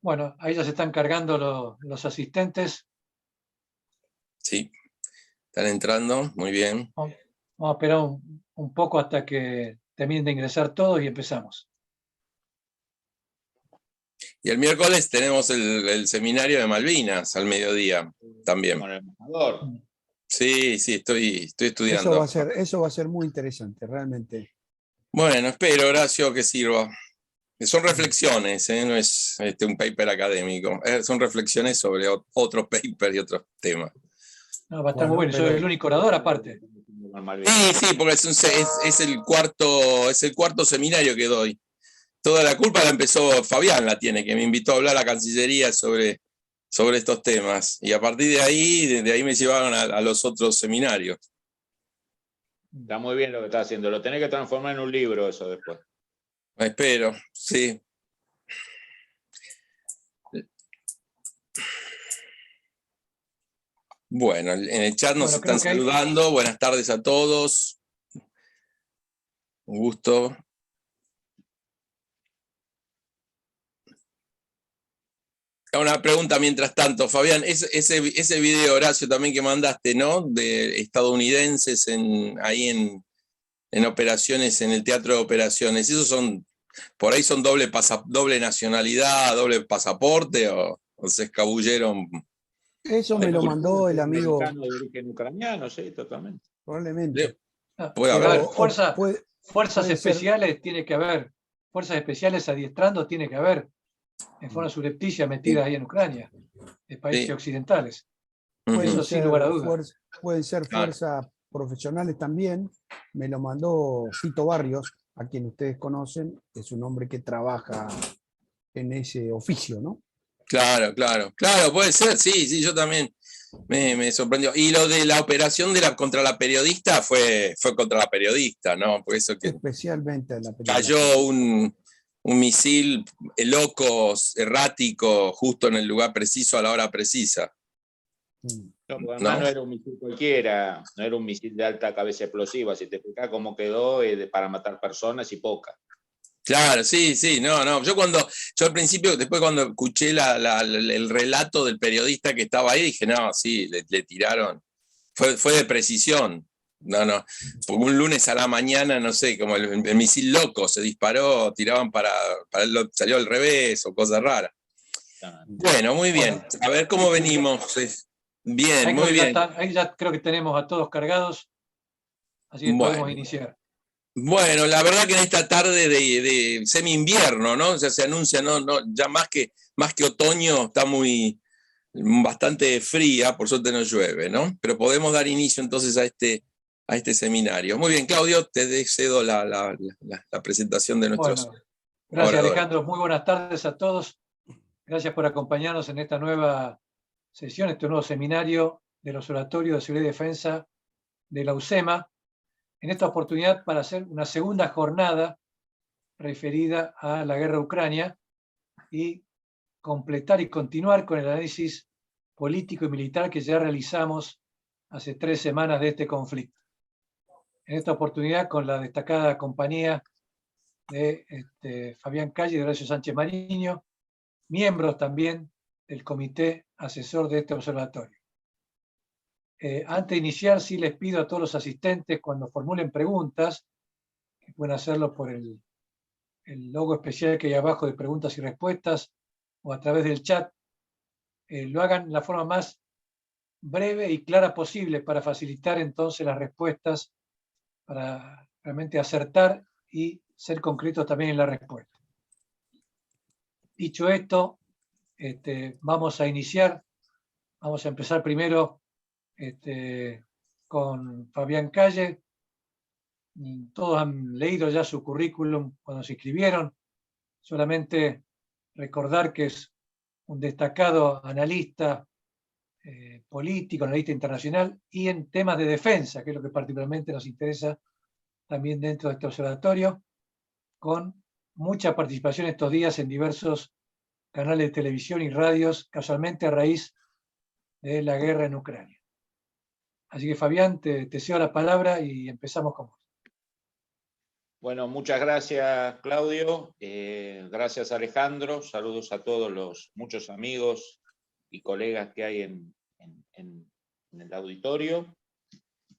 Bueno, ahí ya se están cargando los asistentes. Sí, están entrando, muy bien. Vamos a esperar un poco hasta que terminen de ingresar todos y empezamos. Y el miércoles tenemos el seminario de Malvinas al mediodía también. Con el embajador. Sí, estoy estudiando. Eso va a ser muy interesante, realmente. Bueno, espero, Horacio, que sirva. Son reflexiones, no es un paper académico. Son reflexiones sobre otros papers y otros temas. No, va a estar muy bueno. Soy el único orador aparte. Sí, porque es el cuarto seminario que doy. Toda la culpa la empezó Fabián, la tiene, que me invitó a hablar a Cancillería sobre estos temas. Y a partir de ahí me llevaron a los otros seminarios. Está muy bien lo que está haciendo. Lo tenés que transformar en un libro eso después. Espero, sí. Bueno, en el chat nos están saludando. Buenas tardes a todos. Un gusto. Una pregunta mientras tanto, Fabián, ese video, Horacio, también que mandaste, ¿no? De estadounidenses ahí en operaciones, en el teatro de operaciones, ¿esos por ahí son doble nacionalidad, doble pasaporte o se escabulleron? Eso me lo mandó el amigo. De origen ucraniano, sí, totalmente. Probablemente. Puede haber. Fuerzas especiales tiene que haber. Fuerzas especiales adiestrando tiene que haber. En forma surrepticia metidas ahí en Ucrania, de países occidentales. Eso sin lugar a dudas. Pueden ser fuerzas profesionales también. Me lo mandó Fito Barrios, a quien ustedes conocen. Es un hombre que trabaja en ese oficio, ¿no? Claro, puede ser, sí, yo también me sorprendió. Y lo de la operación contra la periodista fue contra la periodista, ¿no? Por eso que especialmente la periodista. Cayó un misil loco, errático, justo en el lugar preciso, a la hora precisa. No, además no era un misil cualquiera, no era un misil de alta cabeza explosiva. Si te fijas cómo quedó, para matar personas y pocas. Claro, sí, no. Yo al principio, después cuando escuché el relato del periodista que estaba ahí, dije, no, sí, le tiraron. Fue de precisión. No. Porque un lunes a la mañana, no sé, como el misil loco se disparó, tiraban salió al revés o cosas raras. Bueno, muy bien. A ver cómo venimos. Bien, muy bien. Ahí ya creo que tenemos a todos cargados, así que podemos iniciar. Bueno, la verdad que en esta tarde de semi-invierno, ¿no? O sea, se anuncia, ya más que otoño, está bastante fría, por suerte no llueve, ¿no? Pero podemos dar inicio entonces a este seminario. Muy bien, Claudio, te cedo la presentación de nuestros gracias, oradores. Alejandro. Muy buenas tardes a todos. Gracias por acompañarnos en esta nueva sesión, este nuevo seminario de los oratorios de seguridad y defensa de la UCEMA. En esta oportunidad para hacer una segunda jornada referida a la guerra de Ucrania y completar y continuar con el análisis político y militar que ya realizamos hace 3 semanas de este conflicto. En esta oportunidad con la destacada compañía de Fabián Calle y de Horacio Sánchez Mariño, miembros también del comité asesor de este observatorio. Antes de iniciar, sí les pido a todos los asistentes, cuando formulen preguntas, que pueden hacerlo por el logo especial que hay abajo de preguntas y respuestas, o a través del chat, lo hagan de la forma más breve y clara posible para facilitar entonces las respuestas, para realmente acertar y ser concretos también en la respuesta. Dicho esto, vamos a iniciar. Vamos a empezar primero con Fabián Calle. Todos han leído ya su currículum cuando se inscribieron. Solamente recordar que es un destacado analista político, analista internacional y en temas de defensa, que es lo que particularmente nos interesa también dentro de este observatorio, con mucha participación estos días en diversos canales de televisión y radios, casualmente a raíz de la guerra en Ucrania. Así que Fabián, te cedo la palabra y empezamos con vos. Bueno, muchas gracias, Claudio. Gracias, Alejandro. Saludos a todos los muchos amigos y colegas que hay en el auditorio.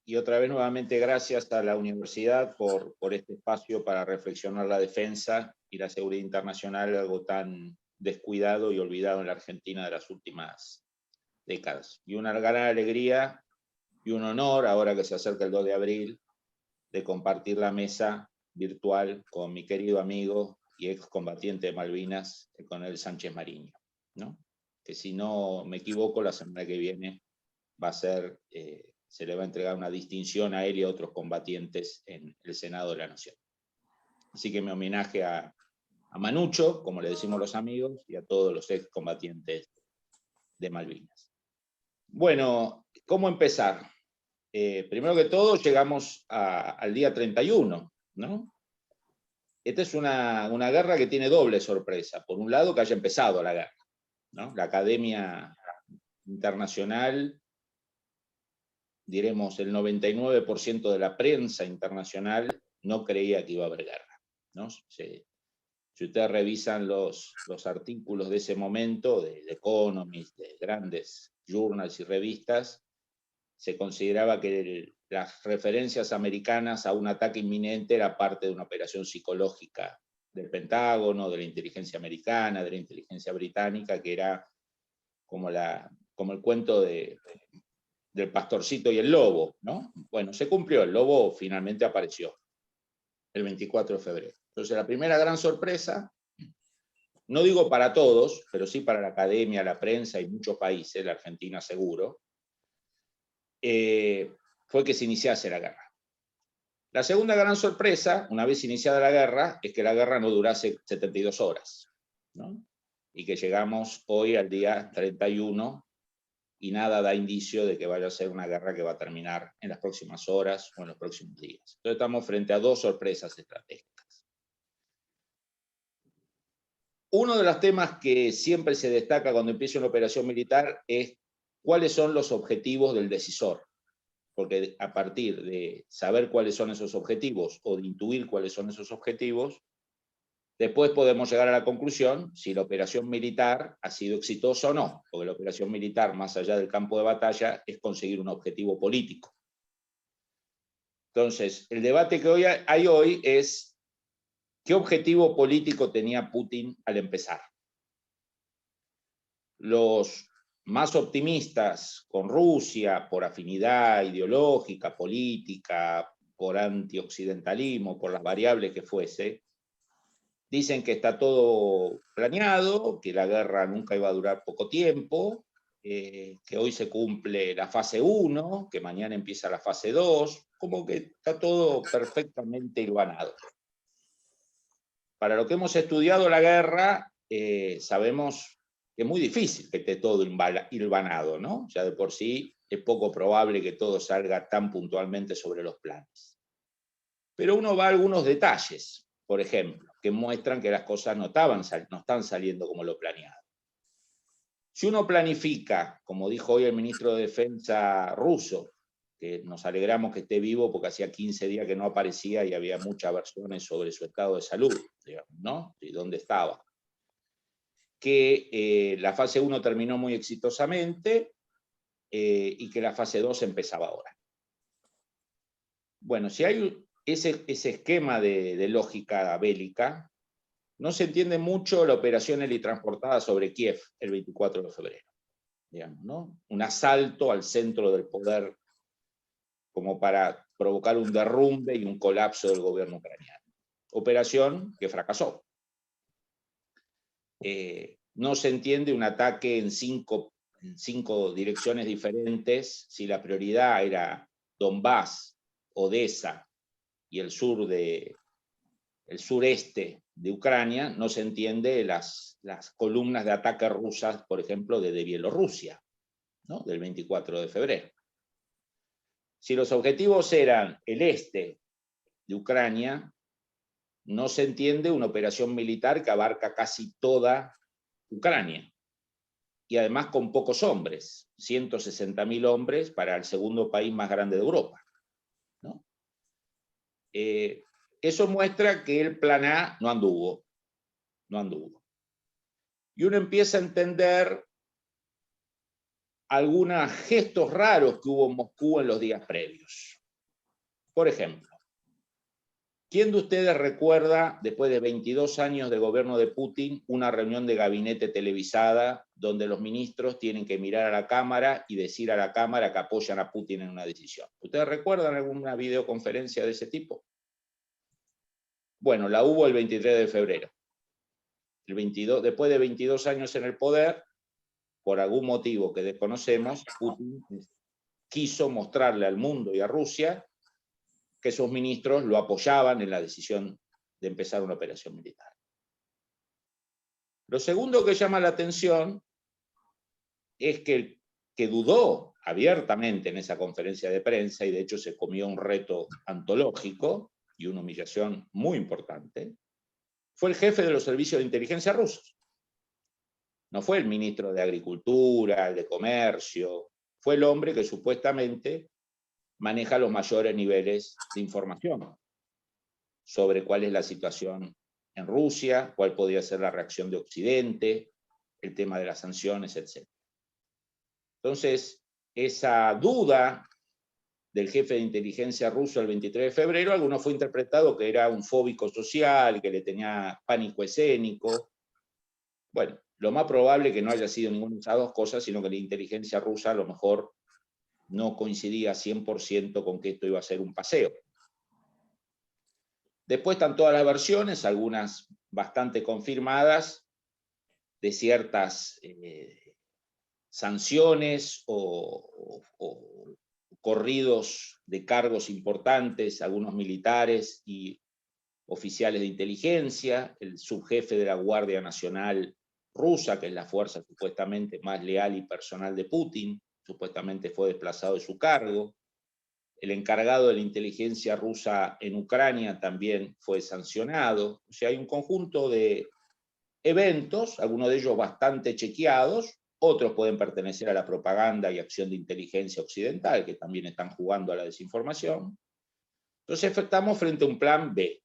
Y otra vez, nuevamente, gracias a la universidad por este espacio para reflexionar la defensa y la seguridad internacional, algo tan descuidado y olvidado en la Argentina de las últimas décadas. Y una gran alegría y un honor, ahora que se acerca el 2 de abril, de compartir la mesa virtual con mi querido amigo y excombatiente de Malvinas, el coronel Sánchez Mariño, ¿no? Que si no me equivoco, la semana que viene va a ser, se le va a entregar una distinción a él y a otros combatientes en el Senado de la Nación. Así que mi homenaje a Manucho, como le decimos los amigos, y a todos los excombatientes de Malvinas. Bueno, ¿cómo empezar? Primero que todo, llegamos al día 31, ¿no? Esta es una guerra que tiene doble sorpresa. Por un lado, que haya empezado la guerra, ¿no? La Academia Internacional, diremos el 99% de la prensa internacional no creía que iba a haber guerra, ¿no? Si ustedes revisan los artículos de ese momento, de Economist, de grandes journals y revistas, se consideraba que las referencias americanas a un ataque inminente era parte de una operación psicológica del Pentágono, de la inteligencia americana, de la inteligencia británica, que era como el cuento del pastorcito y el lobo, ¿no? Bueno, se cumplió, el lobo finalmente apareció el 24 de febrero. Entonces, la primera gran sorpresa, no digo para todos, pero sí para la academia, la prensa y muchos países, la Argentina seguro, fue que se iniciase la guerra. La segunda gran sorpresa, una vez iniciada la guerra, es que la guerra no durase 72 horas, ¿no? Y que llegamos hoy al día 31 y nada da indicio de que vaya a ser una guerra que va a terminar en las próximas horas o en los próximos días. Entonces estamos frente a dos sorpresas estratégicas. Uno de los temas que siempre se destaca cuando empieza una operación militar es cuáles son los objetivos del decisor. Porque a partir de saber cuáles son esos objetivos o de intuir cuáles son esos objetivos, después podemos llegar a la conclusión si la operación militar ha sido exitosa o no, porque la operación militar, más allá del campo de batalla, es conseguir un objetivo político. Entonces, el debate que hay hoy es ¿qué objetivo político tenía Putin al empezar? Los más optimistas con Rusia, por afinidad ideológica, política, por antioccidentalismo, por las variables que fuese, dicen que está todo planeado, que la guerra nunca iba a durar poco tiempo, que hoy se cumple la fase 1, que mañana empieza la fase 2, como que está todo perfectamente hilvanado. Para lo que hemos estudiado la guerra, sabemos que es muy difícil que esté todo hilvanado, ¿no? Ya de por sí es poco probable que todo salga tan puntualmente sobre los planes. Pero uno va a algunos detalles, por ejemplo, que muestran que las cosas no están saliendo como lo planeado. Si uno planifica, como dijo hoy el ministro de Defensa ruso, que nos alegramos que esté vivo porque hacía 15 días que no aparecía y había muchas versiones sobre su estado de salud, digamos, ¿no? Y dónde estaba. Que la fase 1 terminó muy exitosamente y que la fase 2 empezaba ahora. Bueno, si hay ese esquema de lógica bélica, no se entiende mucho la operación helitransportada sobre Kiev el 24 de febrero. Digamos, ¿no? Un asalto al centro del poder como para provocar un derrumbe y un colapso del gobierno ucraniano. Operación que fracasó. No se entiende un ataque en cinco direcciones diferentes si la prioridad era Donbass, Odessa y el sureste de Ucrania. No se entiende las columnas de ataque rusas, por ejemplo, desde Bielorrusia, ¿no? Del 24 de febrero. Si los objetivos eran el este de Ucrania, no se entiende una operación militar que abarca casi toda Ucrania, y además con pocos hombres. 160.000 hombres para el segundo país más grande de Europa, ¿no? Eso muestra que el plan A no anduvo. Y uno empieza a entender algunos gestos raros que hubo en Moscú en los días previos. Por ejemplo, ¿quién de ustedes recuerda, después de 22 años de gobierno de Putin, una reunión de gabinete televisada donde los ministros tienen que mirar a la cámara y decir a la cámara que apoyan a Putin en una decisión? ¿Ustedes recuerdan alguna videoconferencia de ese tipo? Bueno, la hubo el 23 de febrero. Después de 22 años en el poder, por algún motivo que desconocemos, Putin quiso mostrarle al mundo y a Rusia que sus ministros lo apoyaban en la decisión de empezar una operación militar. Lo segundo que llama la atención es que el que dudó abiertamente en esa conferencia de prensa, y de hecho se comió un reto antológico y una humillación muy importante, fue el jefe de los servicios de inteligencia rusos. No fue el ministro de Agricultura, el de Comercio, fue el hombre que supuestamente maneja los mayores niveles de información sobre cuál es la situación en Rusia, cuál podría ser la reacción de Occidente, el tema de las sanciones, etc. Entonces, esa duda del jefe de inteligencia ruso el 23 de febrero, alguno fue interpretado que era un fóbico social, que le tenía pánico escénico. Bueno, lo más probable es que no haya sido ninguna de esas dos cosas, sino que la inteligencia rusa a lo mejor no coincidía 100% con que esto iba a ser un paseo. Después están todas las versiones, algunas bastante confirmadas, de ciertas sanciones o corridos de cargos importantes, algunos militares y oficiales de inteligencia, el subjefe de la Guardia Nacional rusa, que es la fuerza supuestamente más leal y personal de Putin, supuestamente fue desplazado de su cargo. El encargado de la inteligencia rusa en Ucrania también fue sancionado. O sea, hay un conjunto de eventos, algunos de ellos bastante chequeados, otros pueden pertenecer a la propaganda y acción de inteligencia occidental, que también están jugando a la desinformación. Entonces estamos frente a un plan B.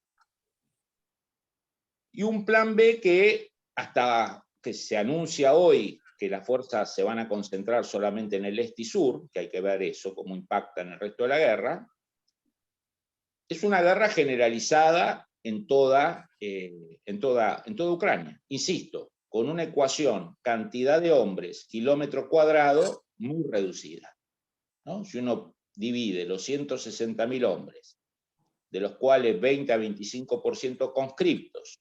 Y un plan B que hasta que se anuncia hoy que las fuerzas se van a concentrar solamente en el este y sur, que hay que ver eso, cómo impacta en el resto de la guerra, es una guerra generalizada en toda Ucrania. Insisto, con una ecuación, cantidad de hombres, kilómetro cuadrado, muy reducida, ¿no? Si uno divide los 160.000 hombres, de los cuales 20 a 25% conscriptos,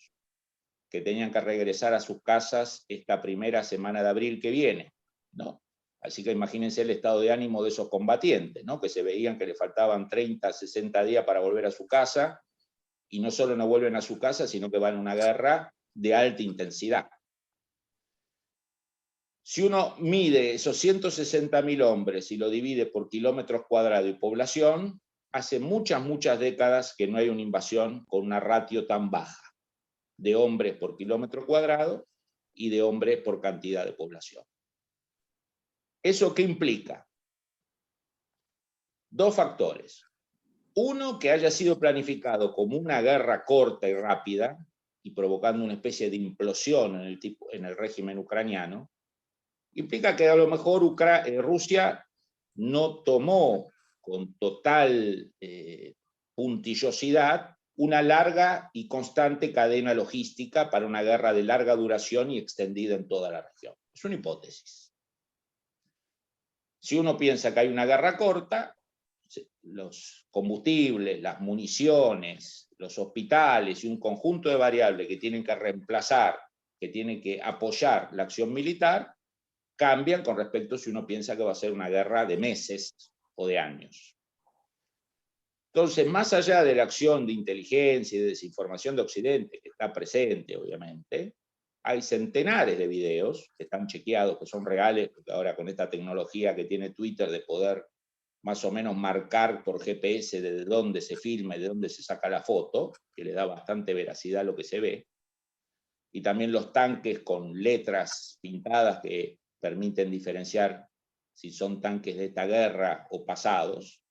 que tenían que regresar a sus casas esta primera semana de abril que viene, ¿no? Así que imagínense el estado de ánimo de esos combatientes, ¿no? Que se veían que le faltaban 30, 60 días para volver a su casa, y no solo no vuelven a su casa, sino que van a una guerra de alta intensidad. Si uno mide esos 160.000 hombres y lo divide por kilómetros cuadrados y población, hace muchas décadas que no hay una invasión con una ratio tan baja de hombres por kilómetro cuadrado y de hombres por cantidad de población. ¿Eso qué implica? Dos factores. Uno, que haya sido planificado como una guerra corta y rápida y provocando una especie de implosión en el régimen ucraniano, implica que a lo mejor Rusia no tomó con total puntillosidad una larga y constante cadena logística para una guerra de larga duración y extendida en toda la región. Es una hipótesis. Si uno piensa que hay una guerra corta, los combustibles, las municiones, los hospitales y un conjunto de variables que tienen que reemplazar, que tienen que apoyar la acción militar, cambian con respecto si uno piensa que va a ser una guerra de meses o de años. Entonces, más allá de la acción de inteligencia y de desinformación de Occidente, que está presente, obviamente, hay centenares de videos que están chequeados, que son reales, porque ahora con esta tecnología que tiene Twitter de poder más o menos marcar por GPS desde dónde se filma y de dónde se saca la foto, que le da bastante veracidad a lo que se ve, y también los tanques con letras pintadas que permiten diferenciar si son tanques de esta guerra o pasados,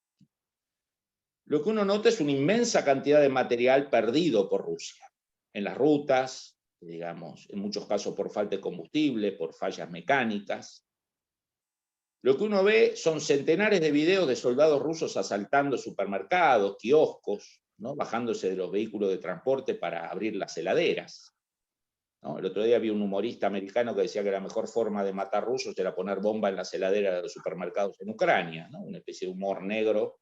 lo que uno nota es una inmensa cantidad de material perdido por Rusia, en las rutas, digamos, en muchos casos por falta de combustible, por fallas mecánicas. Lo que uno ve son centenares de videos de soldados rusos asaltando supermercados, kioscos, ¿no? Bajándose de los vehículos de transporte para abrir las heladeras, ¿no? El otro día vi un humorista americano que decía que la mejor forma de matar rusos era poner bomba en las heladeras de los supermercados en Ucrania, ¿no? Una especie de humor negro,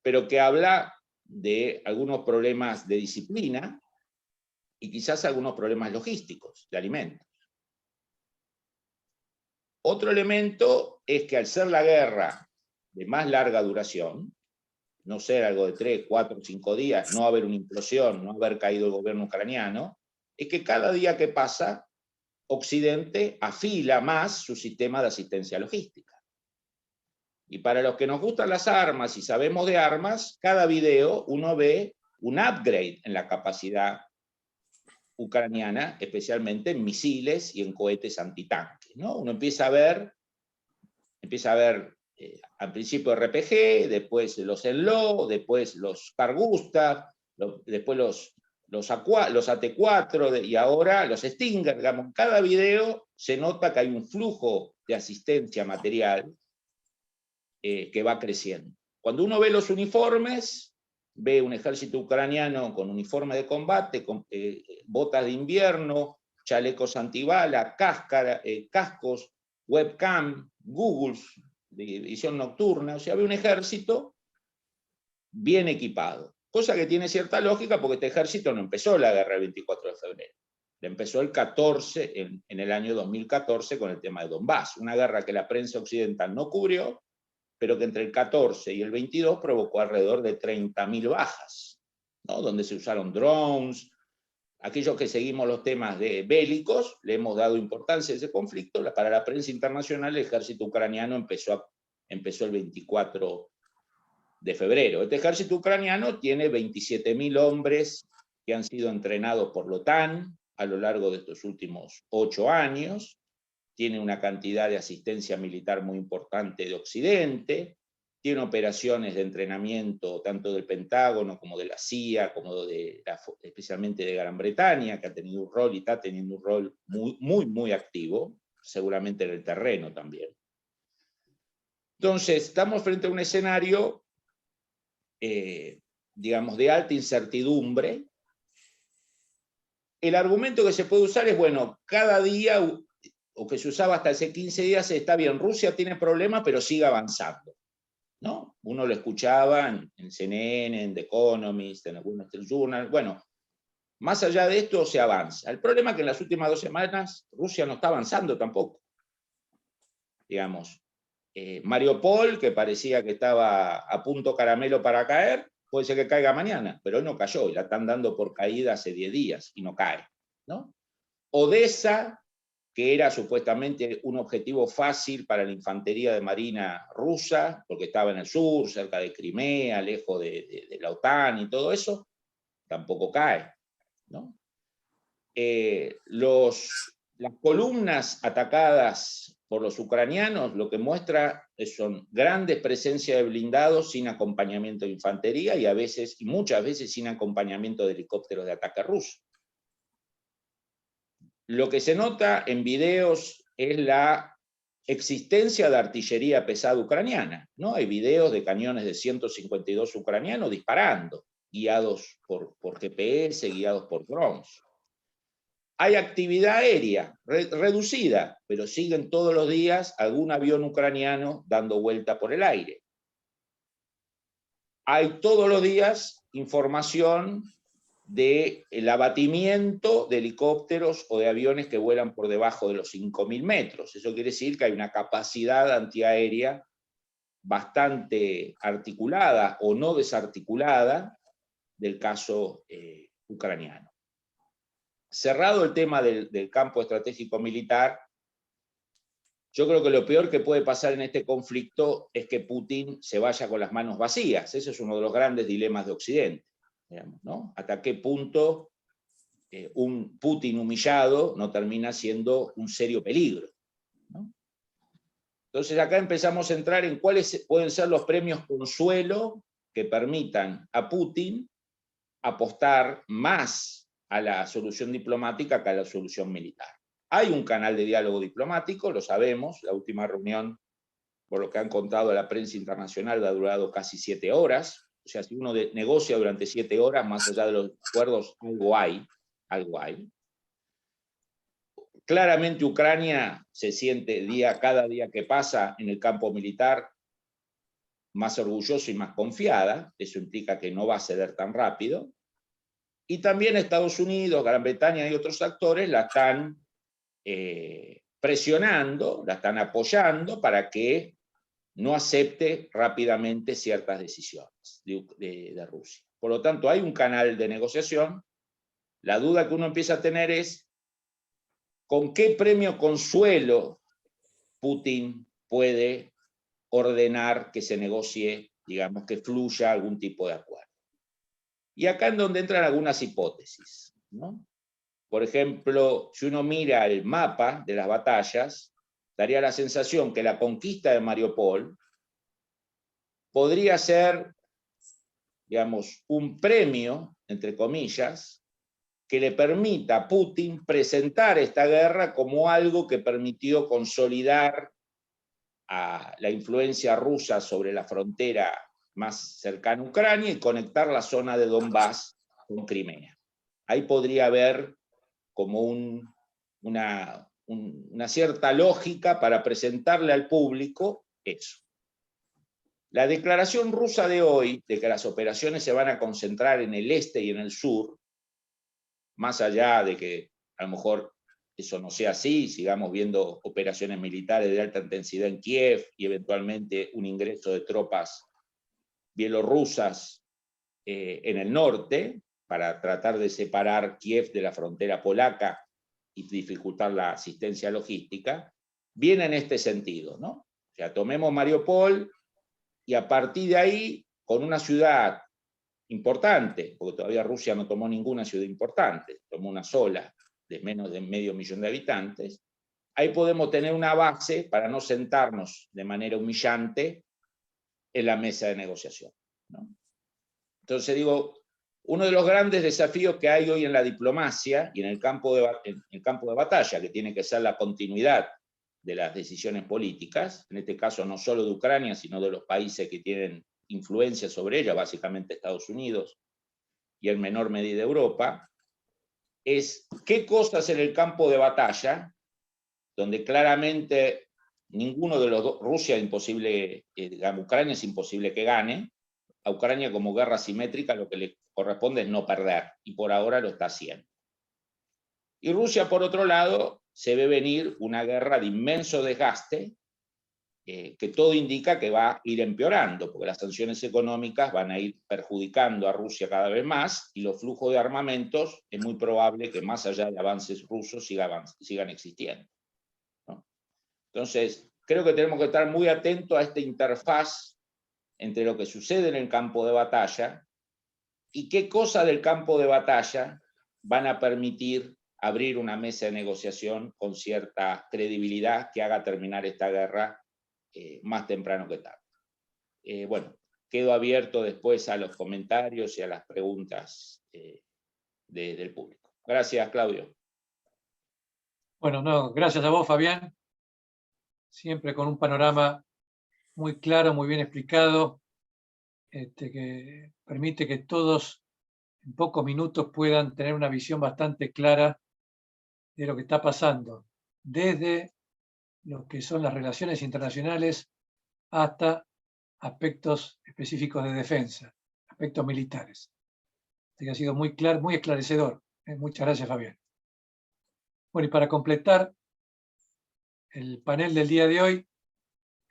pero que habla de algunos problemas de disciplina y quizás algunos problemas logísticos de alimentos. Otro elemento es que al ser la guerra de más larga duración, no ser algo de 3, 4, 5 días, no haber una implosión, no haber caído el gobierno ucraniano, es que cada día que pasa, Occidente afila más su sistema de asistencia logística. Y para los que nos gustan las armas y sabemos de armas, cada video uno ve un upgrade en la capacidad ucraniana, especialmente en misiles y en cohetes antitanques, ¿no? Uno empieza a ver al principio RPG, después los Enlo, después los Carl-Gustav, después los AT-4 y ahora los Stinger. Digamos, cada video se nota que hay un flujo de asistencia material que va creciendo. Cuando uno ve los uniformes, ve un ejército ucraniano con uniforme de combate, con botas de invierno, chalecos antibala, cascos, webcam, Googles, de visión nocturna, o sea, ve un ejército bien equipado. Cosa que tiene cierta lógica porque este ejército no empezó la guerra el 24 de febrero. La empezó el 14, en el año 2014 con el tema de Donbass, una guerra que la prensa occidental no cubrió, pero que entre el 14 y el 22 provocó alrededor de 30.000 bajas, ¿no? Donde se usaron drones. Aquellos que seguimos los temas bélicos, le hemos dado importancia a ese conflicto. Para la prensa internacional, el ejército ucraniano empezó el 24 de febrero. Este ejército ucraniano tiene 27.000 hombres que han sido entrenados por la OTAN a lo largo de estos últimos 8 años. Tiene una cantidad de asistencia militar muy importante de Occidente, tiene operaciones de entrenamiento tanto del Pentágono como de la CIA, como especialmente de Gran Bretaña, que ha tenido un rol y está teniendo un rol muy, muy, muy activo, seguramente en el terreno también. Entonces, estamos frente a un escenario, digamos, de alta incertidumbre. El argumento que se puede usar es, bueno, cada día, o que se usaba hasta hace 15 días, está bien, Rusia tiene problemas, pero sigue avanzando, ¿no? Uno lo escuchaba en CNN, en The Economist, en algunos Journal. Bueno, más allá de esto se avanza. El problema es que en las últimas 2 semanas Rusia no está avanzando tampoco. Digamos, Mariupol, que parecía que estaba a punto caramelo para caer, puede ser que caiga mañana, pero hoy no cayó, y la están dando por caída hace 10 días y no cae, ¿no? Odessa, que era supuestamente un objetivo fácil para la infantería de marina rusa, porque estaba en el sur, cerca de Crimea, lejos de la OTAN y todo eso, tampoco cae, ¿no? Las columnas atacadas por los ucranianos lo que muestra son grandes presencias de blindados sin acompañamiento de infantería y muchas veces sin acompañamiento de helicópteros de ataque ruso. Lo que se nota en videos es la existencia de artillería pesada ucraniana, ¿no? Hay videos de cañones de 152 ucranianos disparando, guiados por GPS, guiados por drones. Hay actividad aérea reducida, pero siguen todos los días algún avión ucraniano dando vuelta por el aire. Hay todos los días información del abatimiento de helicópteros o de aviones que vuelan por debajo de los 5.000 metros. Eso quiere decir que hay una capacidad antiaérea bastante articulada o no desarticulada del caso ucraniano. Cerrado el tema del campo estratégico militar, yo creo que lo peor que puede pasar en este conflicto es que Putin se vaya con las manos vacías. Ese es uno de los grandes dilemas de Occidente, digamos, ¿no? ¿Hasta qué punto un Putin humillado no termina siendo un serio peligro, ¿no? Entonces acá empezamos a entrar en cuáles pueden ser los premios consuelo que permitan a Putin apostar más a la solución diplomática que a la solución militar. Hay un canal de diálogo diplomático, lo sabemos, la última reunión, por lo que han contado a la prensa internacional, ha durado casi 7 horas. O sea, si uno negocia durante 7 horas, más allá de los acuerdos, algo hay, algo hay. Claramente Ucrania se siente cada día que pasa en el campo militar más orgullosa y más confiada. Eso implica que no va a ceder tan rápido. Y también Estados Unidos, Gran Bretaña y otros actores la están presionando, la están apoyando para que no acepte rápidamente ciertas decisiones de Rusia. Por lo tanto, hay un canal de negociación. La duda que uno empieza a tener es ¿con qué premio consuelo Putin puede ordenar que se negocie, digamos, que fluya algún tipo de acuerdo? Y acá es donde entran algunas hipótesis, ¿no? Por ejemplo, si uno mira el mapa de las batallas, daría la sensación que la conquista de Mariupol podría ser, digamos, un premio, entre comillas, que le permita a Putin presentar esta guerra como algo que permitió consolidar a la influencia rusa sobre la frontera más cercana a Ucrania y conectar la zona de Donbass con Crimea. Ahí podría haber como una cierta lógica para presentarle al público eso. La declaración rusa de hoy, de que las operaciones se van a concentrar en el este y en el sur, más allá de que a lo mejor eso no sea así, sigamos viendo operaciones militares de alta intensidad en Kiev y eventualmente un ingreso de tropas bielorrusas en el norte, para tratar de separar Kiev de la frontera polaca y dificultar la asistencia logística, viene en este sentido, ¿no? O sea, tomemos Mariupol y a partir de ahí, con una ciudad importante, porque todavía Rusia no tomó ninguna ciudad importante, tomó una sola, de menos de 500.000 de habitantes, ahí podemos tener una base para no sentarnos de manera humillante en la mesa de negociación, ¿no? Entonces digo, uno de los grandes desafíos que hay hoy en la diplomacia y en el campo de batalla, que tiene que ser la continuidad de las decisiones políticas, en este caso no solo de Ucrania, sino de los países que tienen influencia sobre ella, básicamente Estados Unidos y en menor medida Europa, es qué cosas en el campo de batalla, donde claramente ninguno de los dos, Rusia es imposible, Ucrania es imposible que gane, a Ucrania como guerra asimétrica lo que le corresponde es no perder, y por ahora lo está haciendo. Y Rusia, por otro lado, se ve venir una guerra de inmenso desgaste, que todo indica que va a ir empeorando, porque las sanciones económicas van a ir perjudicando a Rusia cada vez más, y los flujos de armamentos es muy probable que más allá de avances rusos sigan existiendo, ¿no? Entonces, creo que tenemos que estar muy atentos a esta interfaz entre lo que sucede en el campo de batalla y qué cosas del campo de batalla van a permitir abrir una mesa de negociación con cierta credibilidad que haga terminar esta guerra más temprano que tarde. Bueno, quedo abierto después a los comentarios y a las preguntas del público. Gracias, Claudio. Bueno, no, gracias a vos, Fabián. Siempre con un panorama muy claro, muy bien explicado, que permite que todos en pocos minutos puedan tener una visión bastante clara de lo que está pasando, desde lo que son las relaciones internacionales hasta aspectos específicos de defensa, aspectos militares. Así que ha sido muy claro, muy esclarecedor. Muchas gracias, Fabián. Bueno, y para completar el panel del día de hoy,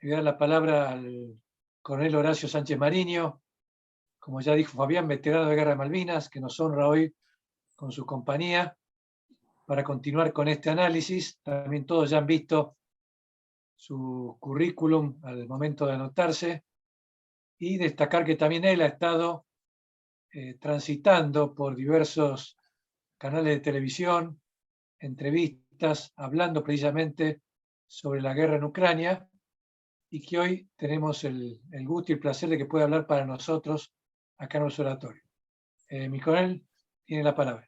le voy a dar la palabra al coronel Horacio Sánchez Mariño, como ya dijo Fabián, veterano de Guerra de Malvinas, que nos honra hoy con su compañía para continuar con este análisis. También todos ya han visto su currículum al momento de anotarse, y destacar que también él ha estado transitando por diversos canales de televisión, entrevistas, hablando precisamente sobre la guerra en Ucrania, y que hoy tenemos el gusto y el placer de que pueda hablar para nosotros acá en el oratorio. Mi coronel tiene la palabra.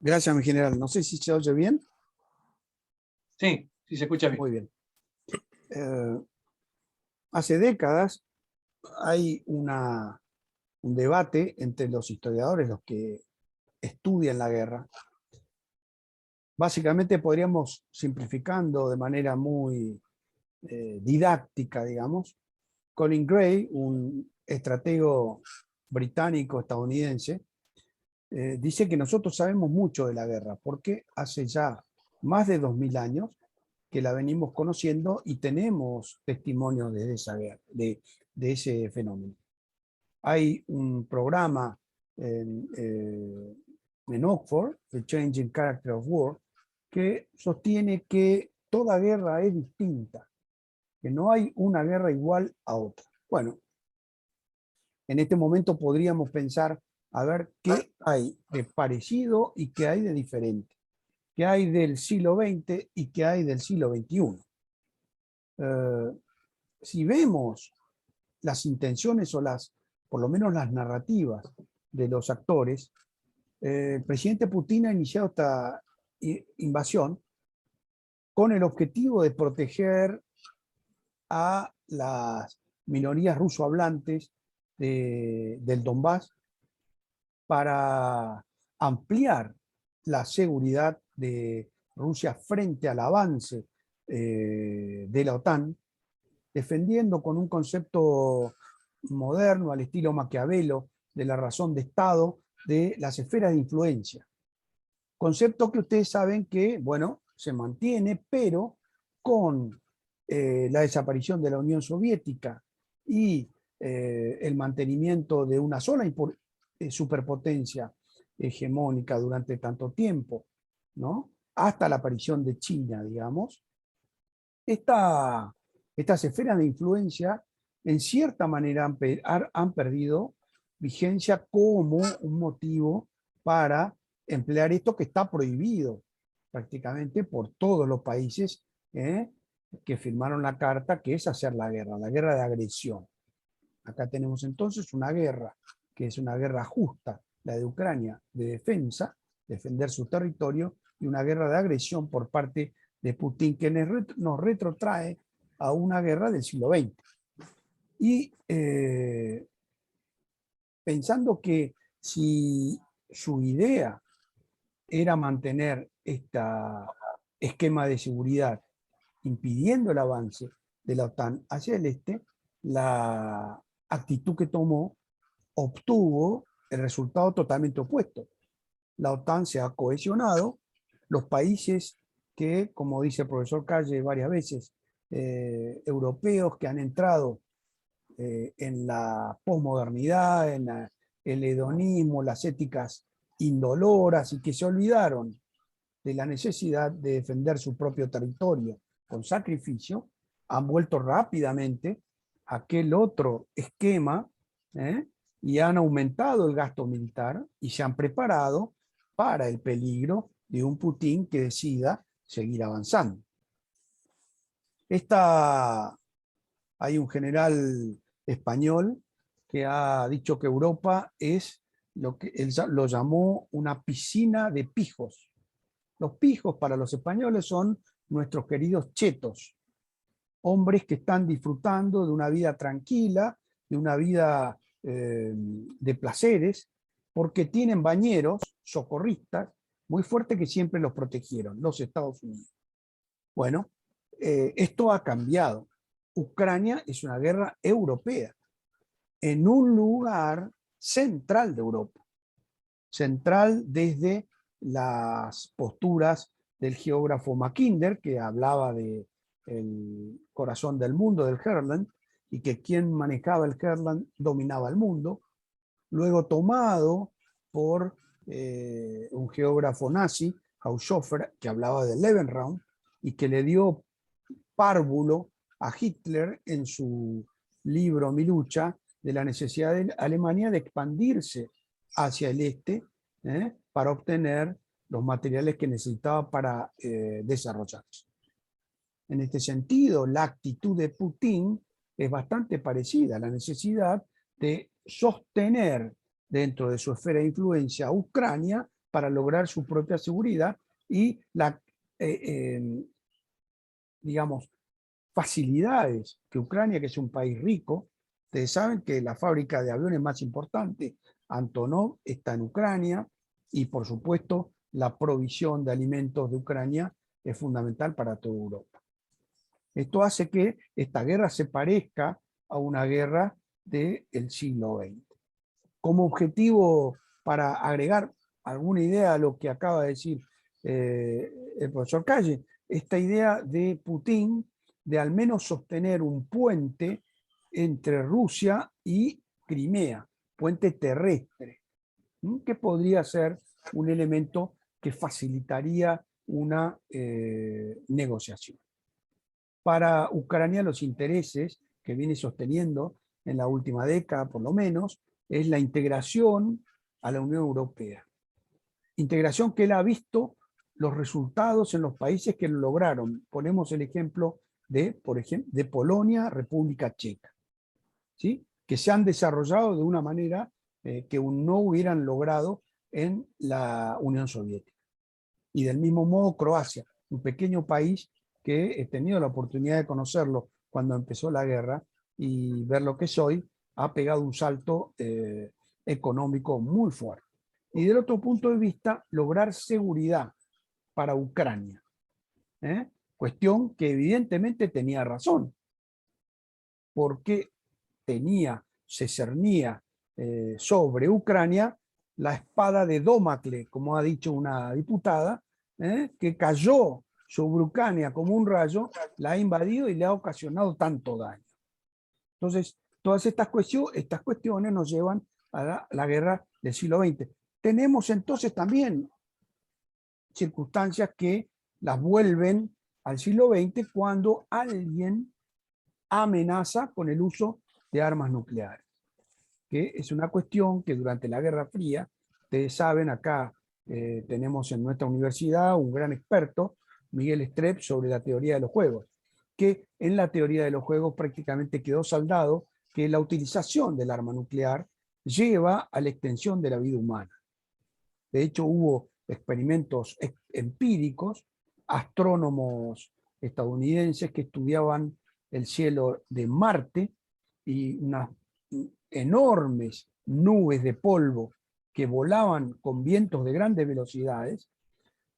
Gracias, mi general. No sé si se oye bien. Sí, sí se escucha bien. Muy bien. Hace décadas hay un debate entre los historiadores, los que estudian la guerra. Básicamente podríamos, simplificando de manera muy didáctica, digamos, Colin Gray, un estratego británico-estadounidense, dice que nosotros sabemos mucho de la guerra, porque hace ya más de 2000 años que la venimos conociendo y tenemos testimonios de esa guerra, de ese fenómeno. Hay un programa en Oxford, The Changing Character of War, que sostiene que toda guerra es distinta, que no hay una guerra igual a otra. Bueno, en este momento podríamos pensar a ver qué hay de parecido y qué hay de diferente, qué hay del siglo XX y qué hay del siglo XXI. Si vemos las intenciones o por lo menos las narrativas de los actores, el presidente Putin ha iniciado esta invasión con el objetivo de proteger a las minorías rusohablantes del Donbass para ampliar la seguridad de Rusia frente al avance de la OTAN, defendiendo con un concepto moderno al estilo Maquiavelo de la razón de Estado de las esferas de influencia. Concepto que ustedes saben que, bueno, se mantiene, pero con la desaparición de la Unión Soviética y el mantenimiento de una sola superpotencia hegemónica durante tanto tiempo, ¿no? Hasta la aparición de China, digamos, estas esferas de influencia en cierta manera han perdido vigencia como un motivo para emplear esto que está prohibido prácticamente por todos los países que firmaron la carta, que es hacer la guerra de agresión. Acá tenemos entonces una guerra que es una guerra justa, la de Ucrania, de defensa, defender su territorio, y una guerra de agresión por parte de Putin que nos retrotrae a una guerra del siglo XX. Y pensando que si su idea era mantener este esquema de seguridad impidiendo el avance de la OTAN hacia el este, la actitud que tomó obtuvo el resultado totalmente opuesto. La OTAN se ha cohesionado, los países que, como dice el profesor Calle varias veces, europeos que han entrado en la posmodernidad, en el hedonismo, las éticas indoloras, y que se olvidaron de la necesidad de defender su propio territorio con sacrificio, han vuelto rápidamente a aquel otro esquema y han aumentado el gasto militar y se han preparado para el peligro de un Putin que decida seguir avanzando. Hay un general español que ha dicho que Europa es lo que él lo llamó una piscina de pijos. Los pijos para los españoles son nuestros queridos chetos, hombres que están disfrutando de una vida tranquila, de una vida de placeres, porque tienen bañeros, socorristas, muy fuertes que siempre los protegieron, los Estados Unidos. Bueno, esto ha cambiado. Ucrania es una guerra europea, en un lugar central de Europa, central desde las posturas del geógrafo Mackinder, que hablaba de el corazón del mundo, del Herland, y que quien manejaba el Herland dominaba el mundo, luego tomado por un geógrafo nazi, Haushofer, que hablaba del Lebensraum, y que le dio párvulo a Hitler en su libro Mi lucha, de la necesidad de Alemania de expandirse hacia el este para obtener los materiales que necesitaba para desarrollarse. En este sentido, la actitud de Putin es bastante parecida, la necesidad de sostener dentro de su esfera de influencia a Ucrania para lograr su propia seguridad y la, digamos, facilidades que Ucrania, que es un país rico, ustedes saben que la fábrica de aviones más importante, Antonov, está en Ucrania y por supuesto la provisión de alimentos de Ucrania es fundamental para toda Europa. Esto hace que esta guerra se parezca a una guerra del siglo XX. Como objetivo, para agregar alguna idea a lo que acaba de decir el profesor Calle, esta idea de Putin de al menos sostener un puente entre Rusia y Crimea, puente terrestre, que podría ser un elemento que facilitaría una negociación. Para Ucrania los intereses que viene sosteniendo en la última década, por lo menos, es la integración a la Unión Europea. Integración que él ha visto los resultados en los países que lo lograron. Ponemos el ejemplo de Polonia, República Checa, ¿sí? Que se han desarrollado de una manera que no hubieran logrado en la Unión Soviética. Y del mismo modo Croacia, un pequeño país que he tenido la oportunidad de conocerlo cuando empezó la guerra y ver lo que es hoy, ha pegado un salto económico muy fuerte. Y del otro punto de vista, lograr seguridad para Ucrania. Cuestión que evidentemente tenía razón, porque se cernía sobre Ucrania la espada de Damocles, como ha dicho una diputada, que cayó sobre Ucrania como un rayo, la ha invadido y le ha ocasionado tanto daño. Entonces, todas estas cuestiones nos llevan a la guerra del siglo XX. Tenemos entonces también circunstancias que las vuelven al siglo XX cuando alguien amenaza con el uso de armas nucleares, que es una cuestión que durante la Guerra Fría, ustedes saben, acá tenemos en nuestra universidad un gran experto, Miguel Strepp, sobre la teoría de los juegos, que en la teoría de los juegos prácticamente quedó saldado que la utilización del arma nuclear lleva a la extensión de la vida humana. De hecho, hubo experimentos empíricos, astrónomos estadounidenses que estudiaban el cielo de Marte y unas enormes nubes de polvo que volaban con vientos de grandes velocidades,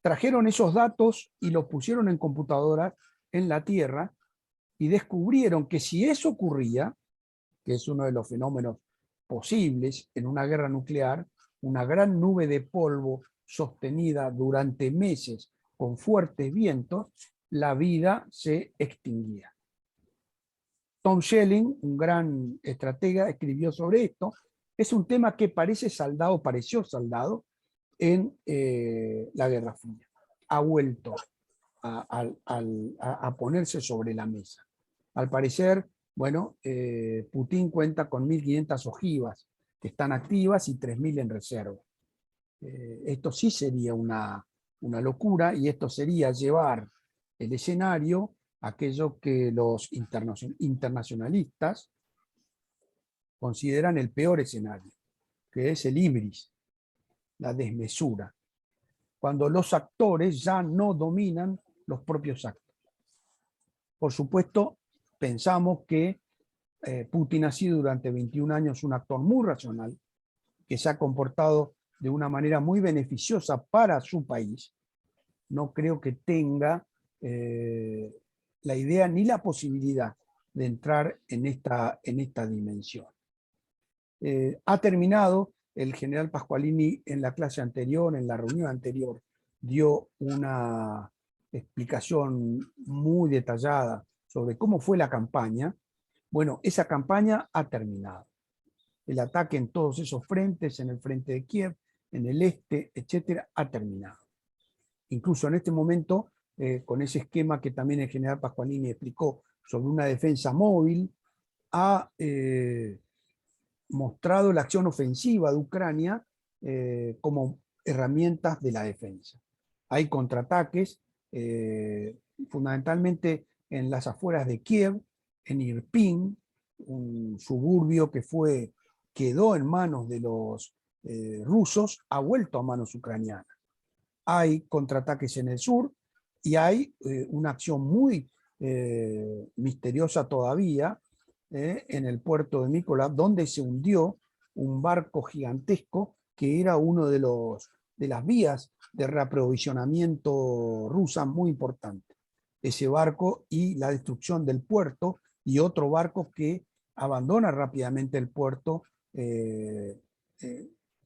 trajeron esos datos y los pusieron en computadoras en la Tierra y descubrieron que si eso ocurría, que es uno de los fenómenos posibles en una guerra nuclear, una gran nube de polvo sostenida durante meses con fuertes vientos, la vida se extinguía. Tom Schelling, un gran estratega, escribió sobre esto. Es un tema que pareció saldado en la Guerra Fría. Ha vuelto a ponerse sobre la mesa. Al parecer, bueno, Putin cuenta con 1.500 ojivas que están activas y 3.000 en reserva. Esto sí sería una locura, y esto sería llevar el escenario a aquello que los internacionalistas consideran el peor escenario, que es el híbris, la desmesura, cuando los actores ya no dominan los propios actos. Por supuesto, pensamos que Putin ha sido durante 21 años un actor muy racional, que se ha comportado de una manera muy beneficiosa para su país. No creo que tenga la idea ni la posibilidad de entrar en esta dimensión. Ha terminado, el general Pasqualini en la clase anterior, en la reunión anterior, dio una explicación muy detallada sobre cómo fue la campaña. Bueno, esa campaña ha terminado. El ataque en todos esos frentes, en el frente de Kiev, en el este, etcétera, ha terminado. Incluso en este momento, con ese esquema que también el general Pasqualini explicó sobre una defensa móvil, ha mostrado la acción ofensiva de Ucrania como herramientas de la defensa. Hay contraataques, fundamentalmente en las afueras de Kiev, en Irpin, un suburbio que quedó en manos de los rusos, ha vuelto a manos ucranianas. Hay contraataques en el sur y hay una acción muy misteriosa todavía en el puerto de Mykolaiv, donde se hundió un barco gigantesco que era uno de las vías de reaprovisionamiento rusa muy importante. Ese barco y la destrucción del puerto y otro barco que abandona rápidamente el puerto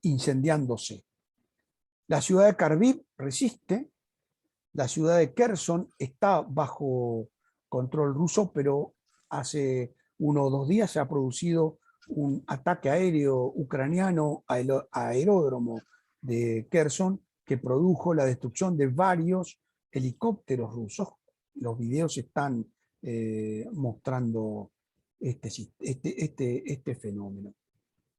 incendiándose. La ciudad de Kharkiv resiste, la ciudad de Kherson está bajo control ruso, pero hace 1 o 2 días se ha producido un ataque aéreo ucraniano al aeródromo de Kherson que produjo la destrucción de varios helicópteros rusos. Los videos están mostrando este fenómeno.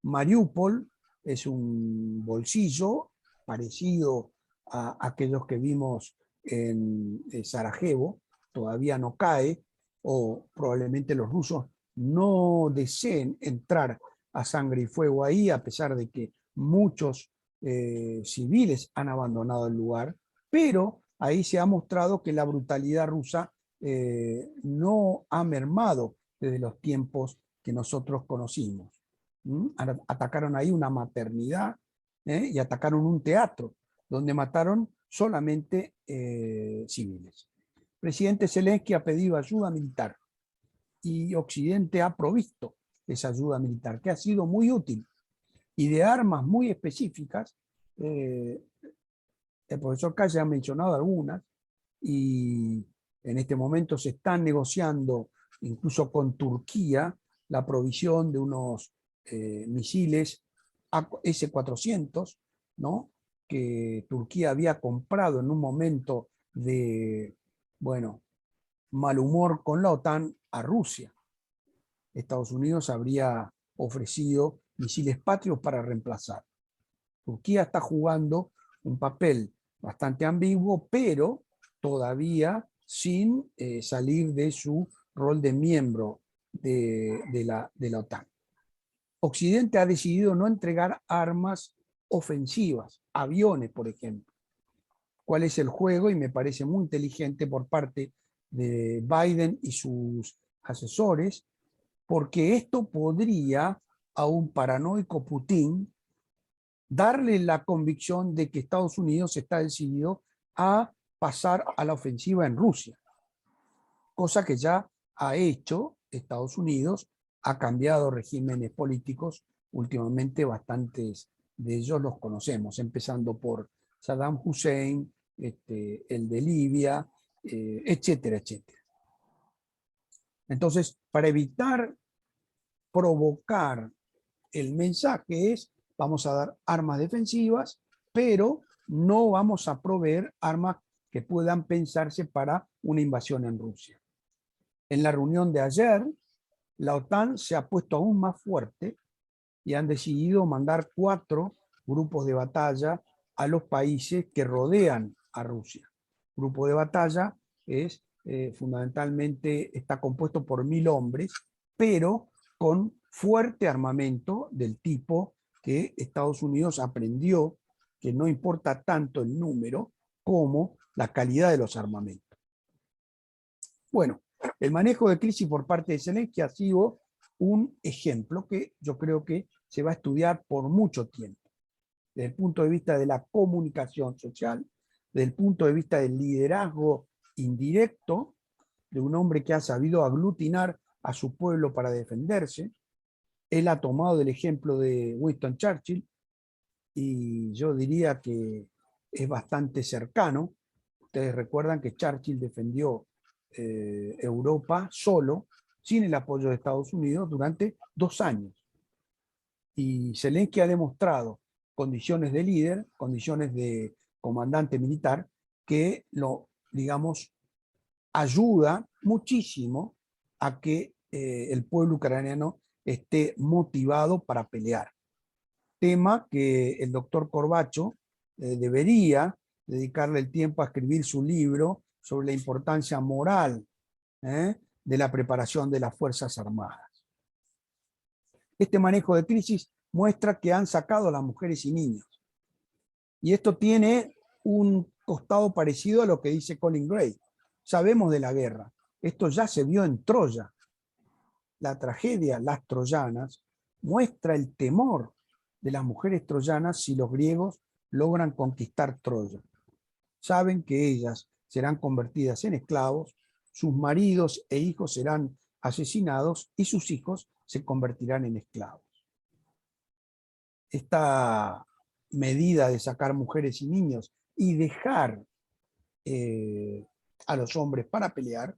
Mariupol es un bolsillo parecido a aquellos que vimos en Sarajevo, todavía no cae, o probablemente los rusos no deseen entrar a sangre y fuego ahí, a pesar de que muchos civiles han abandonado el lugar, pero ahí se ha mostrado que la brutalidad rusa no ha mermado desde los tiempos que nosotros conocimos. Atacaron ahí una maternidad y atacaron un teatro donde mataron solamente civiles. El presidente Zelensky ha pedido ayuda militar y Occidente ha provisto esa ayuda militar, que ha sido muy útil, y de armas muy específicas. El profesor Calle ha mencionado algunas, y en este momento se están negociando incluso con Turquía la provisión de unos misiles S-400, ¿no?, que Turquía había comprado en un momento de, bueno, mal humor con la OTAN a Rusia. Estados Unidos habría ofrecido misiles Patriot para reemplazar. Turquía está jugando un papel bastante ambiguo, pero todavía sin salir de su rol de miembro de la OTAN. Occidente ha decidido no entregar armas ofensivas, aviones, por ejemplo. ¿Cuál es el juego? Y me parece muy inteligente por parte de Biden y sus asesores, porque esto podría a un paranoico Putin darle la convicción de que Estados Unidos está decidido a pasar a la ofensiva en Rusia, cosa que ya ha hecho Estados Unidos, ha cambiado regímenes políticos, últimamente bastantes de ellos los conocemos, empezando por Saddam Hussein, el de Libia, etcétera, etcétera. Entonces, para evitar provocar el mensaje es: vamos a dar armas defensivas, pero no vamos a proveer armas que puedan pensarse para una invasión en Rusia. En la reunión de ayer, la OTAN se ha puesto aún más fuerte y han decidido mandar 4 grupos de batalla a los países que rodean a Rusia. Grupo de batalla es fundamentalmente, está compuesto por 1000 hombres, pero con fuerte armamento del tipo que Estados Unidos aprendió que no importa tanto el número como la calidad de los armamentos. Bueno, el manejo de crisis por parte de Zelensky ha sido un ejemplo que yo creo que se va a estudiar por mucho tiempo, desde el punto de vista de la comunicación social, desde el punto de vista del liderazgo indirecto de un hombre que ha sabido aglutinar a su pueblo para defenderse. Él ha tomado el ejemplo de Winston Churchill y yo diría que es bastante cercano. Ustedes recuerdan que Churchill defendió Europa solo, sin el apoyo de Estados Unidos, durante 2 años. Y Zelensky ha demostrado condiciones de líder, condiciones de comandante militar, que lo, digamos, ayuda muchísimo a que el pueblo ucraniano esté motivado para pelear. Tema que el doctor Corbacho debería dedicarle el tiempo a escribir su libro sobre la importancia moral de la preparación de las Fuerzas Armadas. Este manejo de crisis muestra que han sacado a las mujeres y niños. Y esto tiene un costado parecido a lo que dice Colin Gray. Sabemos de la guerra. Esto ya se vio en Troya. La tragedia, las troyanas, muestra el temor de las mujeres troyanas si los griegos logran conquistar Troya. Saben que ellas serán convertidas en esclavos, sus maridos e hijos serán asesinados y sus hijos se convertirán en esclavos. Esta medida de sacar mujeres y niños y dejar a los hombres para pelear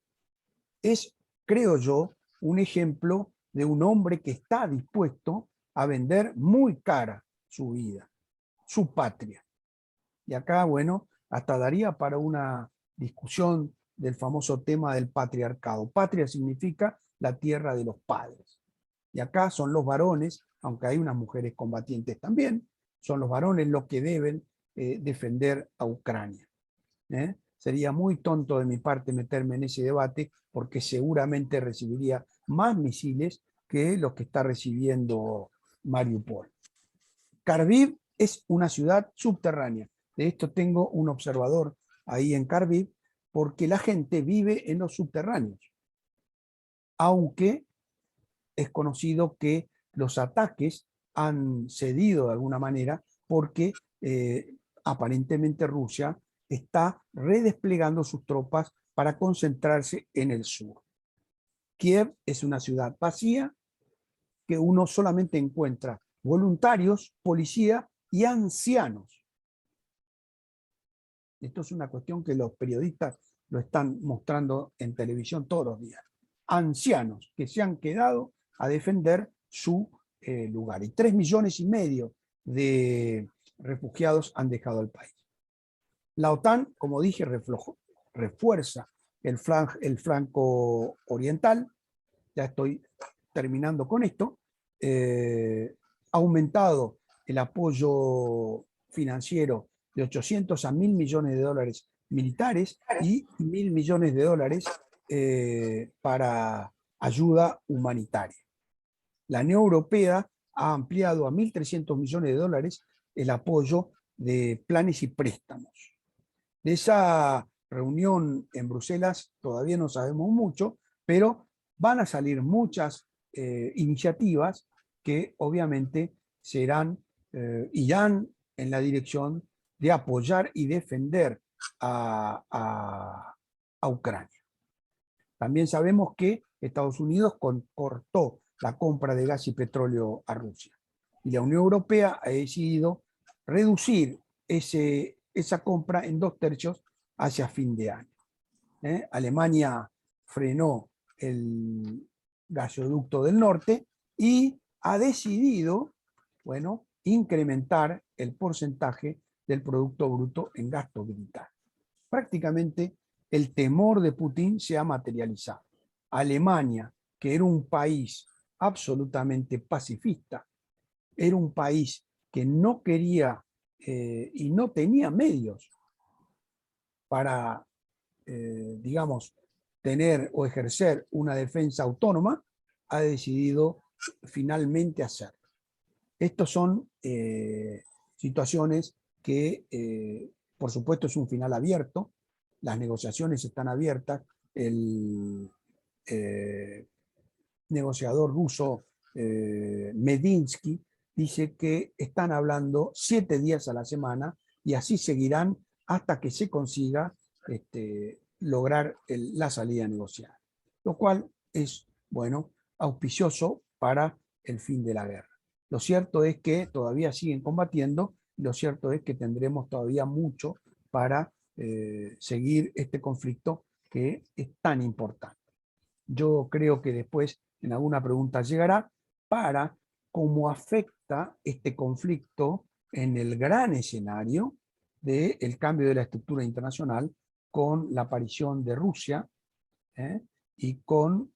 es, creo yo, un ejemplo de un hombre que está dispuesto a vender muy cara su vida, su patria. Y acá, bueno, hasta daría para una discusión del famoso tema del patriarcado. Patria significa la tierra de los padres. Y acá son los varones, aunque hay unas mujeres combatientes también, son los varones los que deben defender a Ucrania. Sería muy tonto de mi parte meterme en ese debate porque seguramente recibiría más misiles que los que está recibiendo Mariupol. Kharkiv es una ciudad subterránea. De esto tengo un observador ahí en Kharkiv porque la gente vive en los subterráneos. Aunque es conocido que los ataques han cedido de alguna manera porque aparentemente Rusia está redesplegando sus tropas para concentrarse en el sur. Kiev es una ciudad vacía que uno solamente encuentra voluntarios, policía y ancianos. Esto es una cuestión que los periodistas lo están mostrando en televisión todos los días. Ancianos que se han quedado a defender su lugar. Y 3,5 millones de refugiados han dejado el país. La OTAN, como dije, refuerza el flanco oriental. Ya estoy terminando con esto. Ha aumentado el apoyo financiero de 800 a 1.000 millones de dólares militares y 1.000 millones de dólares para ayuda humanitaria. La Unión Europea ha ampliado a 1.300 millones de dólares el apoyo de planes y préstamos. De esa reunión en Bruselas todavía no sabemos mucho, pero van a salir muchas iniciativas que obviamente irán en la dirección de apoyar y defender a Ucrania. También sabemos que Estados Unidos cortó la compra de gas y petróleo a Rusia. Y la Unión Europea ha decidido reducir esa compra en 2/3 hacia fin de año. Alemania frenó el gasoducto del norte y ha decidido, bueno, incrementar el porcentaje del Producto Bruto en gasto militar. Prácticamente el temor de Putin se ha materializado. Alemania, que era un país absolutamente pacifista, era un país que no quería y no tenía medios para, digamos, tener o ejercer una defensa autónoma, ha decidido finalmente hacerlo. Estas son situaciones que, por supuesto, es un final abierto. Las negociaciones están abiertas. El negociador ruso Medinsky dice que están hablando 7 días a la semana y así seguirán hasta que se consiga lograr la salida negociada, lo cual es, bueno, auspicioso para el fin de la guerra. Lo cierto es que todavía siguen combatiendo, lo cierto es que tendremos todavía mucho para seguir este conflicto que es tan importante. Yo creo que después en alguna pregunta llegará para cómo afecta este conflicto en el gran escenario del cambio de la estructura internacional con la aparición de Rusia y con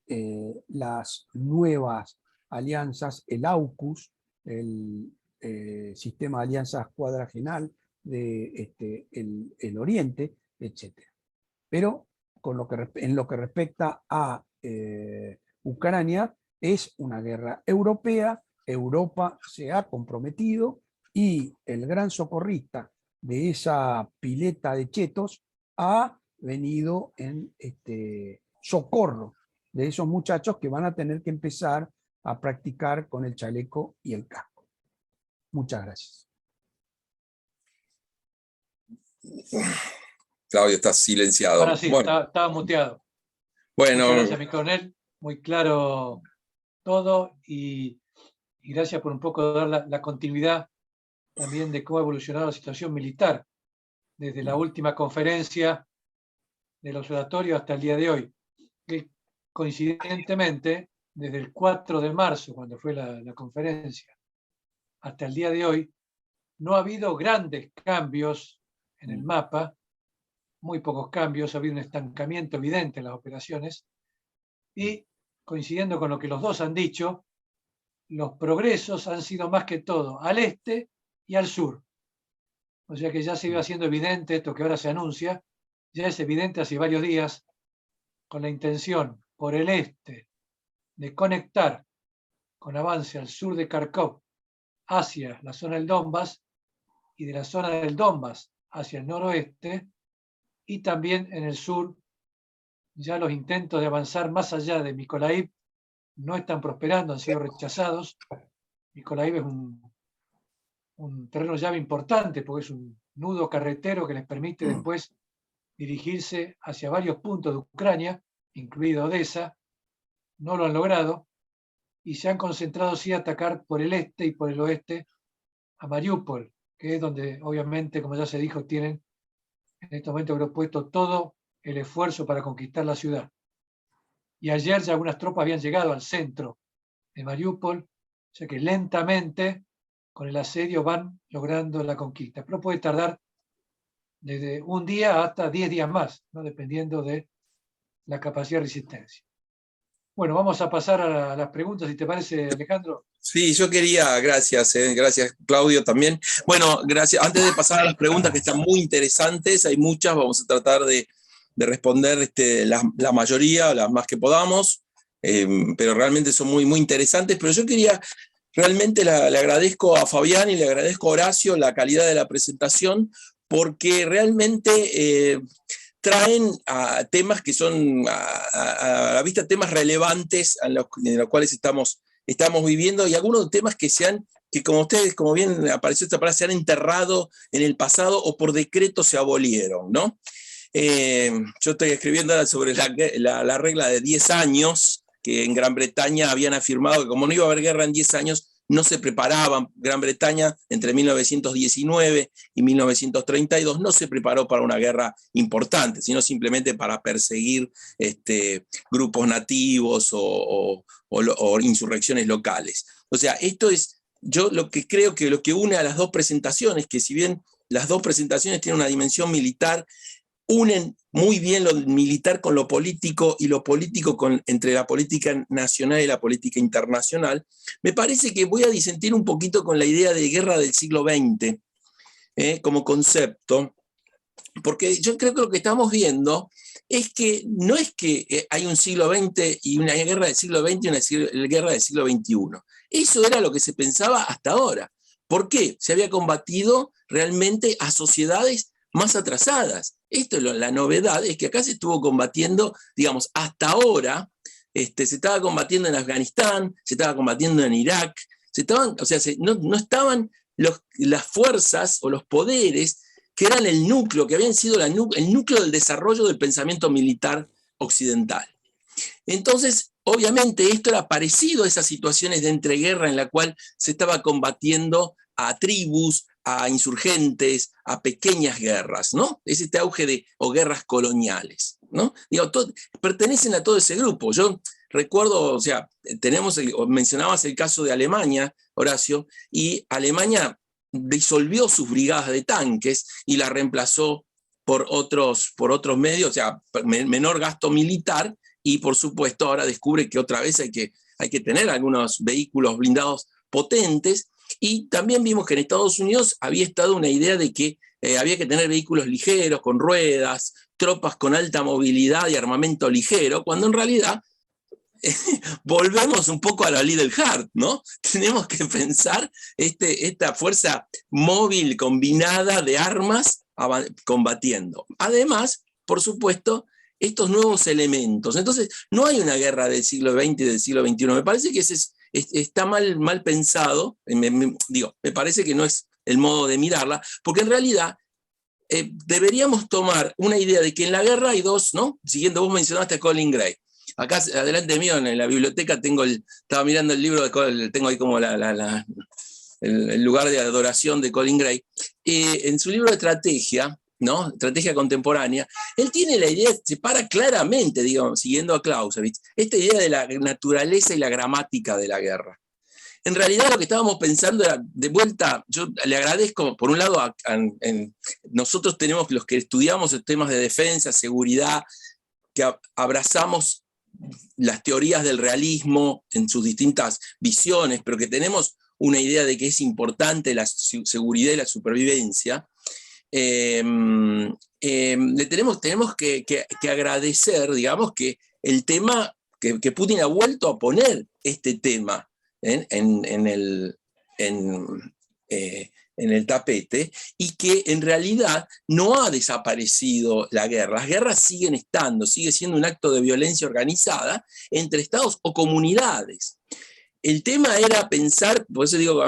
las nuevas alianzas, el AUKUS, el sistema de alianzas cuadragenal del Oriente, etc. Pero en lo que respecta a Ucrania, es una guerra europea Europa se ha comprometido y el gran socorrista de esa pileta de chetos ha venido en socorro de esos muchachos que van a tener que empezar a practicar con el chaleco y el casco. Muchas gracias. Claudio, estás silenciado. Ahora sí, Bueno, estaba muteado. bueno, Muchas gracias, mi coronel. Muy claro todo y gracias por un poco dar la continuidad también de cómo ha evolucionado la situación militar desde la última conferencia del observatorio hasta el día de hoy. Que coincidentemente, desde el 4 de marzo, cuando fue la conferencia, hasta el día de hoy, no ha habido grandes cambios en el mapa, muy pocos cambios, ha habido un estancamiento evidente en las operaciones y, coincidiendo con lo que los dos han dicho, los progresos han sido más que todo al este y al sur. O sea que ya se iba haciendo evidente esto que ahora se anuncia, ya es evidente hace varios días, con la intención por el este de conectar con avance al sur de Kharkov hacia la zona del Donbass y de la zona del Donbass hacia el noroeste, y también en el sur ya los intentos de avanzar más allá de Mykolaiv no están prosperando, han sido rechazados. Mykolaiv es un terreno llave importante porque es un nudo carretero que les permite después dirigirse hacia varios puntos de Ucrania, incluido Odessa. No lo han logrado y se han concentrado sí a atacar por el este y por el oeste a Mariupol, que es donde obviamente, como ya se dijo, tienen en este momento propuesto todo el esfuerzo para conquistar la ciudad. Y ayer ya algunas tropas habían llegado al centro de Mariupol, o sea que lentamente con el asedio van logrando la conquista. Pero puede tardar desde un día hasta 10 días más, ¿no? Dependiendo de la capacidad de resistencia. Bueno, vamos a pasar a las preguntas, si te parece, Alejandro. sí, yo quería, gracias Claudio también. Bueno, gracias. Antes de pasar a las preguntas que están muy interesantes, hay muchas, vamos a tratar de responder la mayoría, las más que podamos, pero realmente son muy, muy interesantes. Pero yo quería, realmente le agradezco a Fabián y le agradezco a Horacio la calidad de la presentación, porque realmente traen a temas que son a la vista temas relevantes en los cuales estamos viviendo, y algunos temas que como ustedes, como bien apareció esta palabra, se han enterrado en el pasado o por decreto se abolieron, ¿no? Yo estoy escribiendo ahora sobre la regla de 10 años, que en Gran Bretaña habían afirmado que como no iba a haber guerra en 10 años, no se preparaban. Gran Bretaña entre 1919 y 1932 no se preparó para una guerra importante, sino simplemente para perseguir grupos nativos o insurrecciones locales. O sea, esto es, yo lo que creo que lo que une a las dos presentaciones, que si bien las dos presentaciones tienen una dimensión militar, unen muy bien lo militar con lo político y lo político entre la política nacional y la política internacional. Me parece que voy a disentir un poquito con la idea de guerra del siglo XX como concepto, porque yo creo que lo que estamos viendo es que no es que hay un siglo XX y una guerra del siglo XX y una guerra del siglo XXI. Eso era lo que se pensaba hasta ahora. ¿Por qué? Se había combatido realmente a sociedades más atrasadas. La novedad es que acá se estuvo combatiendo, digamos, hasta ahora, se estaba combatiendo en Afganistán, se estaba combatiendo en Irak, no estaban las fuerzas o los poderes que eran el núcleo, que habían sido el núcleo del desarrollo del pensamiento militar occidental. Entonces, obviamente, esto era parecido a esas situaciones de entreguerra en la cual se estaba combatiendo a tribus, a insurgentes, a pequeñas guerras, ¿no? Es este auge o guerras coloniales, ¿no? Pertenecen a todo ese grupo. Yo recuerdo, o sea, mencionabas el caso de Alemania, Horacio, y Alemania disolvió sus brigadas de tanques y la reemplazó por otros medios, o sea, menor gasto militar, y por supuesto ahora descubre que otra vez hay que tener algunos vehículos blindados potentes. Y también vimos que en Estados Unidos había estado una idea de que había que tener vehículos ligeros, con ruedas, tropas con alta movilidad y armamento ligero, cuando en realidad volvemos un poco a la Little Heart, ¿no? Tenemos que pensar esta fuerza móvil combinada de armas combatiendo. Además, por supuesto, estos nuevos elementos. Entonces, no hay una guerra del siglo XX y del siglo XXI. Me parece que está mal pensado, me parece que no es el modo de mirarla, porque en realidad deberíamos tomar una idea de que en la guerra hay dos, ¿no? Siguiendo, vos mencionaste a Colin Gray. Acá, adelante mío, en la biblioteca, estaba mirando el libro, tengo ahí como el lugar de adoración de Colin Gray. En su libro de estrategia, ¿no? Estrategia contemporánea, él tiene la idea, separa claramente, digamos, siguiendo a Clausewitz, esta idea de la naturaleza y la gramática de la guerra. En realidad lo que estábamos pensando era, de vuelta, yo le agradezco, por un lado, nosotros tenemos los que estudiamos temas de defensa, seguridad, que abrazamos las teorías del realismo en sus distintas visiones, pero que tenemos una idea de que es importante la seguridad y la supervivencia, tenemos que agradecer, digamos, que el tema, que Putin ha vuelto a poner este tema en el tapete, y que en realidad no ha desaparecido la guerra. Las guerras siguen estando, sigue siendo un acto de violencia organizada entre estados o comunidades. El tema era pensar, por eso digo,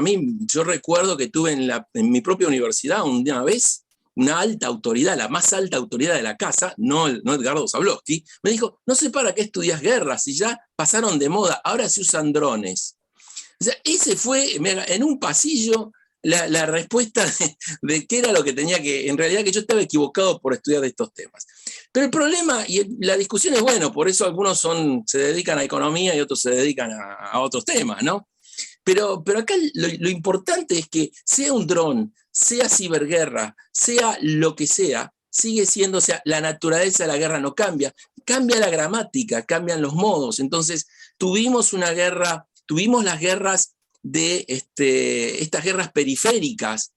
yo recuerdo que tuve en mi propia universidad una vez una alta autoridad, la más alta autoridad de la casa, no Edgardo Zablowski, me dijo, no sé para qué estudias guerras, si ya pasaron de moda, ahora se usan drones. O sea, ese fue, en un pasillo, la respuesta de qué era lo que tenía que, en realidad que yo estaba equivocado por estudiar de estos temas. Pero el problema, y la discusión es bueno, por eso algunos se dedican a economía y otros se dedican a otros temas, ¿no? Pero acá lo importante es que sea un dron, sea ciberguerra, sea lo que sea, sigue siendo, o sea, la naturaleza de la guerra no cambia, cambia la gramática, cambian los modos. Entonces, tuvimos las guerras de estas guerras periféricas,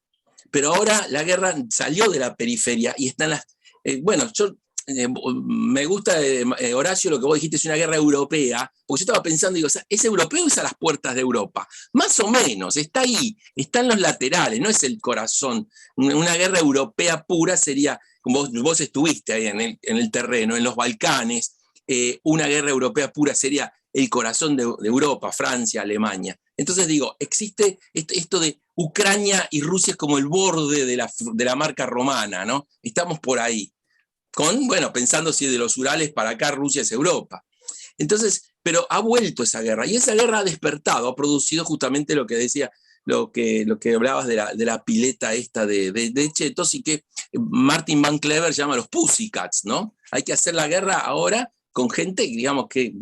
pero ahora la guerra salió de la periferia y están me gusta, Horacio, lo que vos dijiste, es una guerra europea, porque yo estaba pensando, digo, ¿es europeo o es a las puertas de Europa? Más o menos, está ahí, está en los laterales, no es el corazón. Una guerra europea pura sería, como vos estuviste ahí en el terreno, en los Balcanes, una guerra europea pura sería el corazón de Europa, Francia, Alemania. Entonces digo, existe esto de Ucrania y Rusia es como el borde de la marca romana, ¿no? Estamos por ahí. Pensando si de los Urales para acá Rusia es Europa. Entonces, pero ha vuelto esa guerra, y esa guerra ha despertado, ha producido justamente lo que decía, lo que hablabas de la pileta esta de chetos, y que Martin Van Clever llama los pussycats, ¿no? Hay que hacer la guerra ahora con gente, digamos, que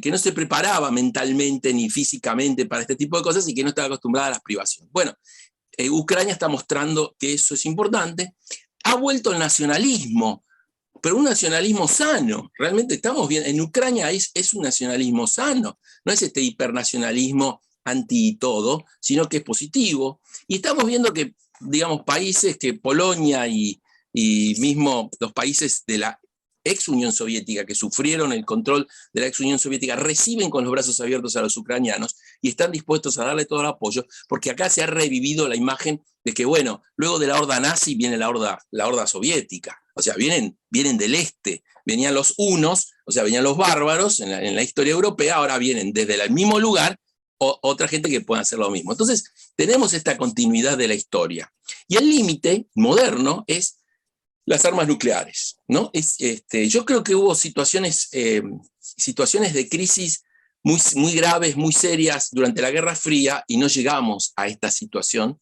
que no se preparaba mentalmente ni físicamente para este tipo de cosas y que no estaba acostumbrada a las privaciones. Bueno, Ucrania está mostrando que eso es importante. Ha vuelto el nacionalismo, pero un nacionalismo sano. Realmente estamos viendo, en Ucrania es un nacionalismo sano, no es este hipernacionalismo anti todo, sino que es positivo. Y estamos viendo que, digamos, países que Polonia y mismo los países de la ex Unión Soviética, que sufrieron el control de la ex Unión Soviética, reciben con los brazos abiertos a los ucranianos y están dispuestos a darle todo el apoyo, porque acá se ha revivido la imagen de que, bueno, luego de la horda nazi viene la horda soviética, o sea, vienen del este, venían los hunos, o sea, venían los bárbaros en la historia europea, ahora vienen desde el mismo lugar otra gente que pueda hacer lo mismo. Entonces, tenemos esta continuidad de la historia. Y el límite moderno es las armas nucleares, ¿no? Yo creo que hubo situaciones de crisis muy graves, muy serias durante la Guerra Fría, y no llegamos a esta situación.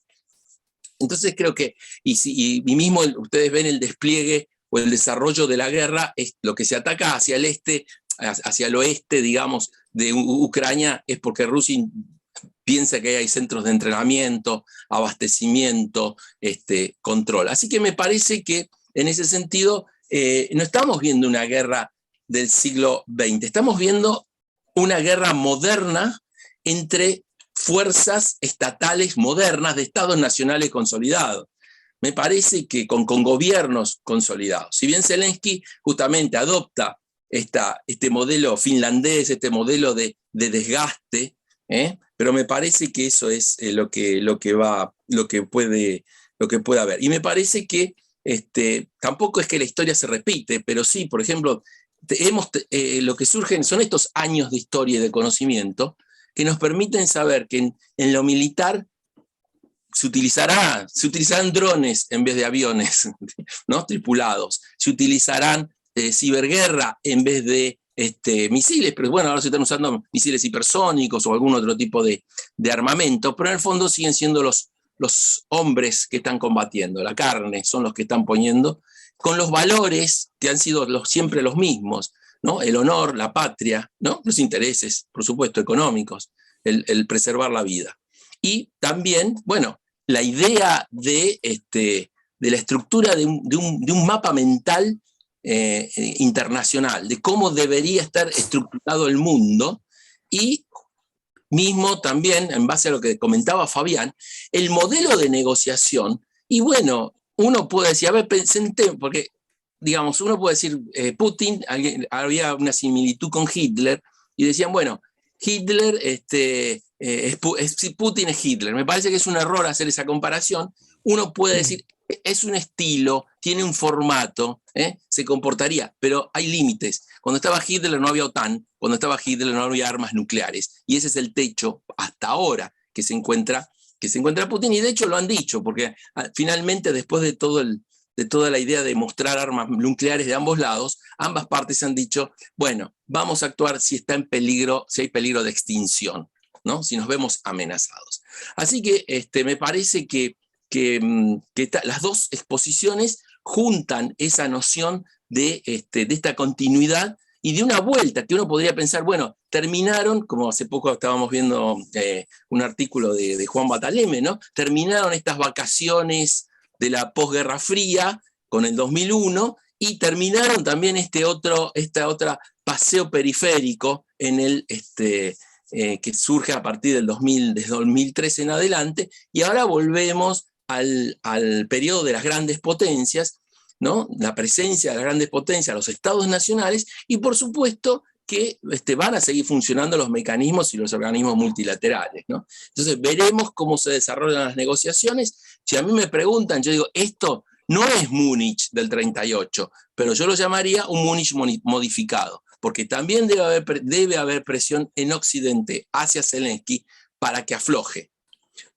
Entonces creo que, y mismo ustedes ven el despliegue o el desarrollo de la guerra, es lo que se ataca hacia el este, hacia el oeste, digamos, de Ucrania, es porque Rusia piensa que hay centros de entrenamiento, abastecimiento, control. Así que me parece que en ese sentido no estamos viendo una guerra del siglo XX, estamos viendo una guerra moderna entre fuerzas estatales modernas de estados nacionales consolidados. Me parece que con gobiernos consolidados. Si bien Zelensky justamente adopta este modelo finlandés, este modelo de desgaste, pero me parece que eso es lo que puede haber. Y me parece que tampoco es que la historia se repite, pero sí, por ejemplo, lo que surgen son estos años de historia y de conocimiento que nos permiten saber que en lo militar se utilizarán drones en vez de aviones, ¿no? Tripulados, se utilizarán ciberguerra en vez de misiles, pero bueno, ahora se están usando misiles hipersónicos o algún otro tipo de armamento, pero en el fondo siguen siendo los hombres que están combatiendo, la carne son los que están poniendo, con los valores que han sido siempre los mismos, ¿no? El honor, la patria, ¿no? Los intereses, por supuesto, económicos, el preservar la vida. Y también, bueno, la idea de la estructura de un mapa mental internacional, de cómo debería estar estructurado el mundo, y mismo también, en base a lo que comentaba Fabián, el modelo de negociación. Y bueno, uno puede decir, a ver, porque digamos, uno puede decir, Putin, había una similitud con Hitler, y decían, bueno, Hitler, Putin es Hitler. Me parece que es un error hacer esa comparación. Uno puede decir, es un estilo, tiene un formato, se comportaría, pero hay límites. Cuando estaba Hitler no había OTAN, cuando estaba Hitler no había armas nucleares, y ese es el techo hasta ahora que se encuentra Putin, y de hecho lo han dicho, porque finalmente después de toda la idea de mostrar armas nucleares de ambos lados, ambas partes han dicho, bueno, vamos a actuar si está en peligro, si hay peligro de extinción, ¿no? Si nos vemos amenazados. Así que me parece que las dos exposiciones juntan esa noción de esta continuidad y de una vuelta que uno podría pensar, bueno, terminaron, como hace poco estábamos viendo un artículo de Juan Bataleme, ¿no? Terminaron estas vacaciones de la posguerra fría con el 2001 y terminaron también esta otra paseo periférico en el que surge a partir del 2013 en adelante, y ahora volvemos al periodo de las grandes potencias, ¿no? La presencia de las grandes potencias, los estados nacionales, y por supuesto que van a seguir funcionando los mecanismos y los organismos multilaterales, ¿no? Entonces veremos cómo se desarrollan las negociaciones. Si a mí me preguntan, yo digo, esto no es Múnich del 38, pero yo lo llamaría un Múnich modificado, porque también debe haber presión en Occidente hacia Zelensky para que afloje,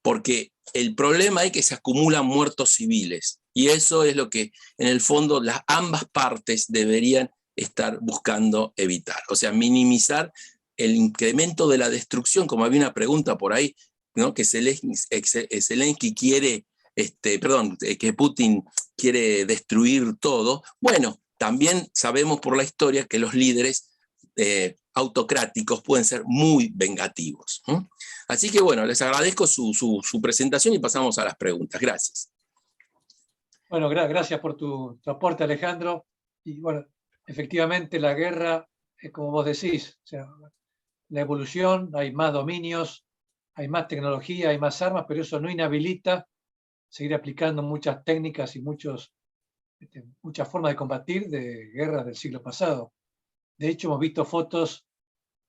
porque el problema es que se acumulan muertos civiles, y eso es lo que en el fondo ambas partes deberían estar buscando evitar, o sea, minimizar el incremento de la destrucción, como había una pregunta por ahí, ¿no? Que Zelensky quiere, que Putin quiere destruir todo. Bueno, también sabemos por la historia que los líderes autocráticos pueden ser muy vengativos. Así que bueno, les agradezco su presentación y pasamos a las preguntas. Gracias. Bueno, gracias por tu aporte, Alejandro. Y bueno, efectivamente la guerra es como vos decís, o sea, la evolución, hay más dominios, hay más tecnología, hay más armas, pero eso no inhabilita seguir aplicando muchas técnicas y muchas formas de combatir de guerras del siglo pasado. De hecho, hemos visto fotos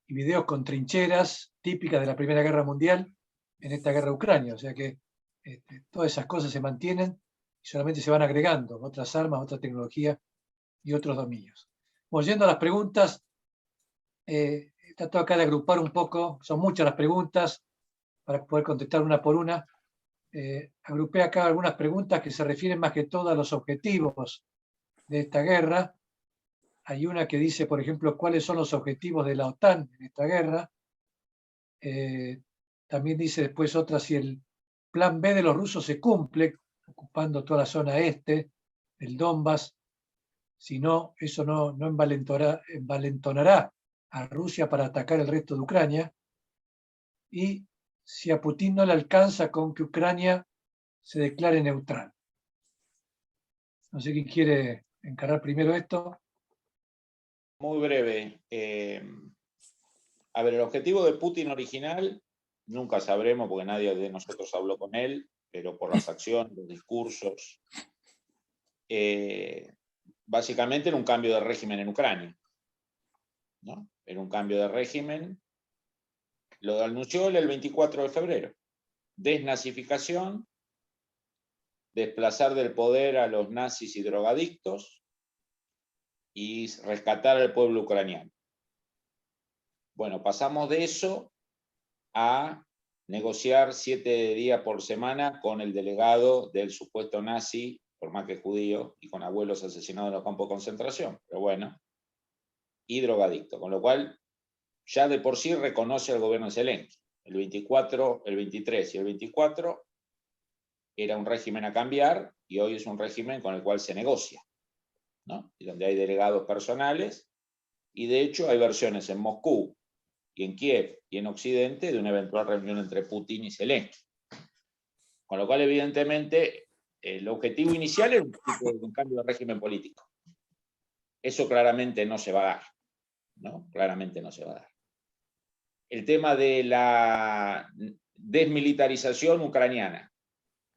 y videos con trincheras típicas de la Primera Guerra Mundial en esta guerra de Ucrania. O sea que todas esas cosas se mantienen y solamente se van agregando otras armas, otra tecnología y otros dominios. Volviendo a las preguntas, trato acá de agrupar un poco, son muchas las preguntas para poder contestar una por una. Agrupé acá algunas preguntas que se refieren más que todo a los objetivos de esta guerra. Hay una que dice, por ejemplo, cuáles son los objetivos de la OTAN en esta guerra. También dice después otra, si el plan B de los rusos se cumple, ocupando toda la zona este, el Donbass, si no, eso no envalentonará a Rusia para atacar el resto de Ucrania. Y si a Putin no le alcanza con que Ucrania se declare neutral. No sé quién quiere encarar primero esto. Muy breve. A ver, el objetivo de Putin original nunca sabremos porque nadie de nosotros habló con él, pero por las acciones, los discursos, básicamente era un cambio de régimen en Ucrania. ¿no? Era un cambio de régimen. Lo anunció él el 24 de febrero. Desnazificación, desplazar del poder a los nazis y drogadictos y rescatar al pueblo ucraniano. Bueno, pasamos de eso a negociar 7 días por semana con el delegado del supuesto nazi, por más que judío, y con abuelos asesinados en los campos de concentración, pero bueno, y drogadicto, con lo cual ya de por sí reconoce al gobierno de Zelensky. El 24, el 23 y el 24 era un régimen a cambiar y hoy es un régimen con el cual se negocia, ¿no? Y donde hay delegados personales y de hecho hay versiones en Moscú y en Kiev y en Occidente de una eventual reunión entre Putin y Zelensky. Con lo cual, evidentemente, el objetivo inicial era un cambio de régimen político. Eso claramente no se va a dar, ¿no? Claramente no se va a dar. El tema de la desmilitarización ucraniana.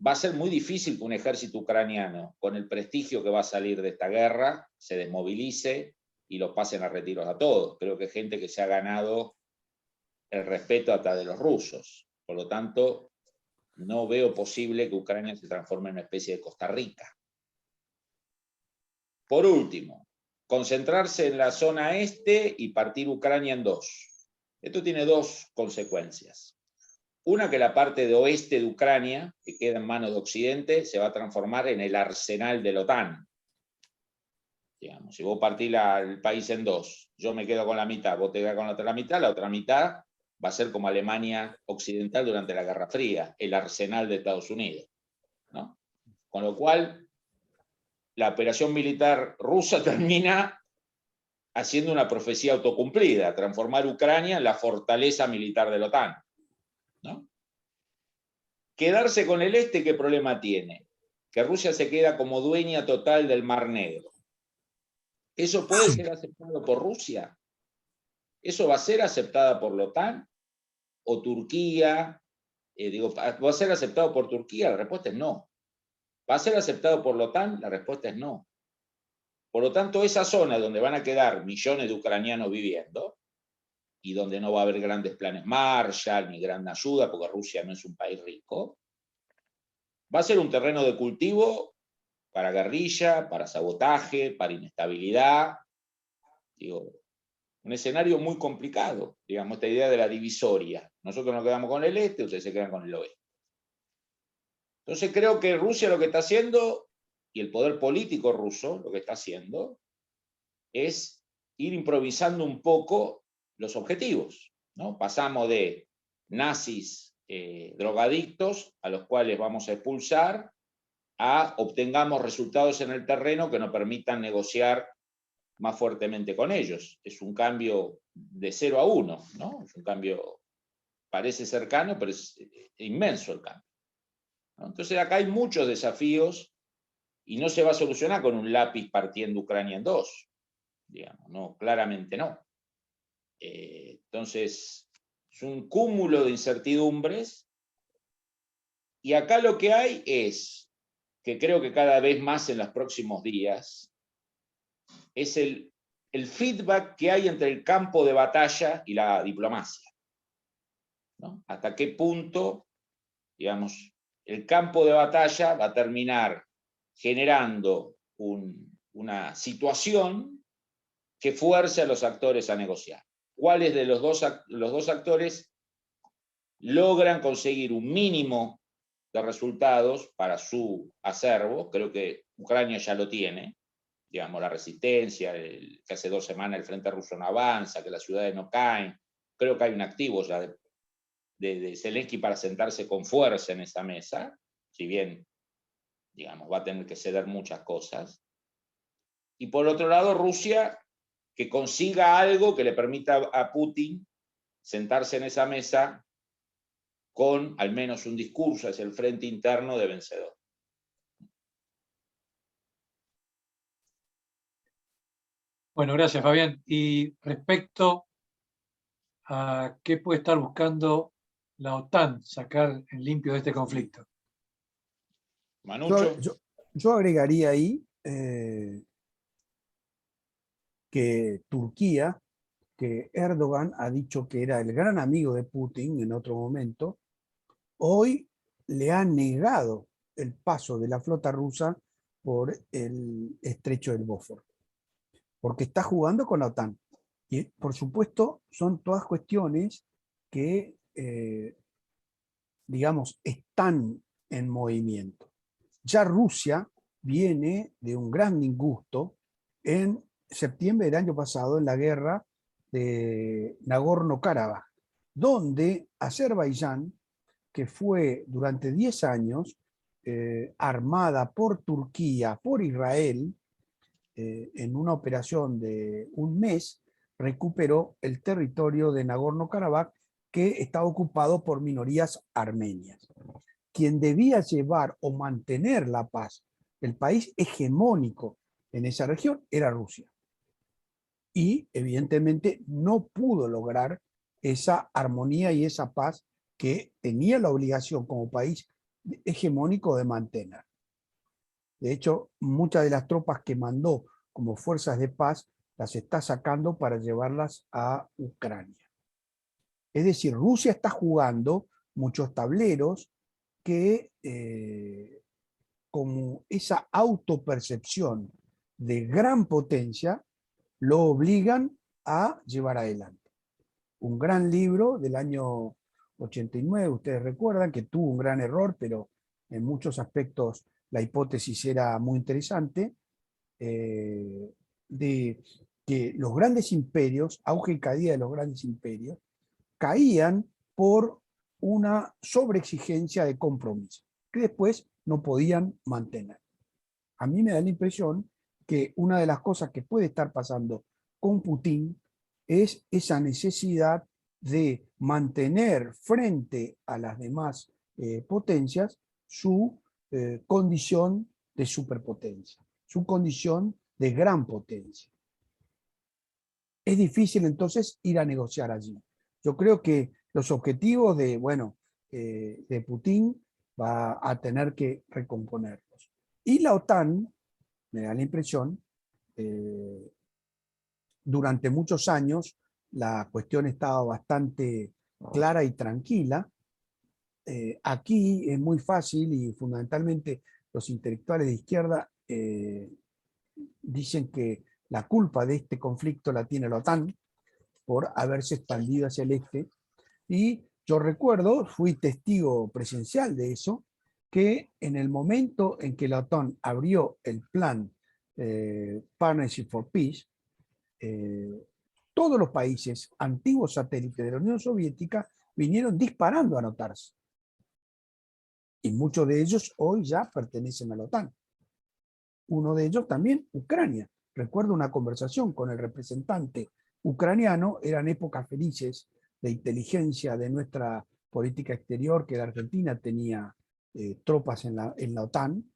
Va a ser muy difícil que un ejército ucraniano, con el prestigio que va a salir de esta guerra, se desmovilice y los pasen a retiros a todos. Creo que hay gente que se ha ganado el respeto hasta de los rusos. Por lo tanto, no veo posible que Ucrania se transforme en una especie de Costa Rica. Por último, concentrarse en la zona este y partir Ucrania en dos. Esto tiene dos consecuencias. Una, que la parte de oeste de Ucrania, que queda en manos de Occidente, se va a transformar en el arsenal de la OTAN. Digamos, si vos partís el país en dos, yo me quedo con la mitad, vos te quedás con la otra mitad va a ser como Alemania Occidental durante la Guerra Fría, el arsenal de Estados Unidos, ¿no? Con lo cual, la operación militar rusa termina haciendo una profecía autocumplida, transformar Ucrania en la fortaleza militar de la OTAN, ¿no? Quedarse con el este, ¿qué problema tiene? Que Rusia se queda como dueña total del Mar Negro. ¿Eso puede ser aceptado por Rusia? ¿Eso va a ser aceptada por la OTAN? ¿O Turquía? ¿Va a ser aceptado por Turquía? La respuesta es no. ¿Va a ser aceptado por la OTAN? La respuesta es no. Por lo tanto, esa zona donde van a quedar millones de ucranianos viviendo y donde no va a haber grandes planes Marshall ni gran ayuda, porque Rusia no es un país rico, va a ser un terreno de cultivo para guerrilla, para sabotaje, para inestabilidad. Digo, un escenario muy complicado, digamos, esta idea de la divisoria. Nosotros nos quedamos con el este, ustedes se quedan con el oeste. Entonces creo que Rusia lo que está haciendo, y el poder político ruso lo que está haciendo, es ir improvisando un poco los objetivos, ¿no? Pasamos de nazis drogadictos, a los cuales vamos a expulsar, a obtengamos resultados en el terreno que nos permitan negociar más fuertemente con ellos. Es un cambio de 0 a 1, ¿no? Es un cambio, parece cercano, pero es inmenso el cambio, ¿no? Entonces acá hay muchos desafíos y no se va a solucionar con un lápiz partiendo Ucrania en dos, digamos, no, claramente no. Entonces, es un cúmulo de incertidumbres y acá lo que hay es, que creo que cada vez más en los próximos días, es el feedback que hay entre el campo de batalla y la diplomacia, ¿no? Hasta qué punto, digamos, el campo de batalla va a terminar generando una situación que fuerce a los actores a negociar. ¿Cuáles de los dos actores logran conseguir un mínimo de resultados para su acervo? Creo que Ucrania ya lo tiene, digamos, la resistencia, que hace 2 semanas el frente ruso no avanza, que las ciudades no caen. Creo que hay un activo ya de Zelensky para sentarse con fuerza en esa mesa, si bien, digamos, va a tener que ceder muchas cosas. Y por otro lado, Rusia, que consiga algo que le permita a Putin sentarse en esa mesa con al menos un discurso hacia el frente interno de vencedor. Bueno, gracias, Fabián. Y respecto a qué puede estar buscando la OTAN sacar en limpio de este conflicto. Manucho. Yo agregaría ahí que Turquía que Erdogan ha dicho que era el gran amigo de Putin en otro momento, hoy le ha negado el paso de la flota rusa por el estrecho del Bósforo, porque está jugando con la OTAN. Y por supuesto son todas cuestiones que, digamos, están en movimiento. Ya Rusia viene de un gran disgusto en septiembre del año pasado en la guerra de Nagorno-Karabaj, donde Azerbaiyán, que fue durante 10 años armada por Turquía, por Israel, en una operación de un mes, recuperó el territorio de Nagorno-Karabaj que estaba ocupado por minorías armenias. Quien debía llevar o mantener la paz, el país hegemónico en esa región, era Rusia. Y evidentemente no pudo lograr esa armonía y esa paz que tenía la obligación como país hegemónico de mantener. De hecho, muchas de las tropas que mandó como fuerzas de paz las está sacando para llevarlas a Ucrania. Es decir, Rusia está jugando muchos tableros que, como esa autopercepción de gran potencia, lo obligan a llevar adelante. Un gran libro del año 89, ustedes recuerdan que tuvo un gran error, pero en muchos aspectos la hipótesis era muy interesante, de que los grandes imperios, auge y caída de los grandes imperios, caían por una sobreexigencia de compromiso, que después no podían mantener. A mí me da la impresión que una de las cosas que puede estar pasando con Putin es esa necesidad de mantener frente a las demás potencias su condición de superpotencia, su condición de gran potencia. Es difícil entonces ir a negociar allí. Yo creo que los objetivos de Putin va a tener que recomponerlos. Y la OTAN, me da la impresión, durante muchos años la cuestión estaba bastante clara y tranquila. Aquí es muy fácil y fundamentalmente los intelectuales de izquierda dicen que la culpa de este conflicto la tiene la OTAN por haberse expandido hacia el este. Y yo recuerdo, fui testigo presencial de eso, que en el momento en que la OTAN abrió el plan Partnership for Peace, todos los países antiguos satélites de la Unión Soviética vinieron disparando a anotarse. Y muchos de ellos hoy ya pertenecen a la OTAN. Uno de ellos también, Ucrania. Recuerdo una conversación con el representante ucraniano, eran épocas felices de inteligencia de nuestra política exterior, que la Argentina tenía tropas en la OTAN,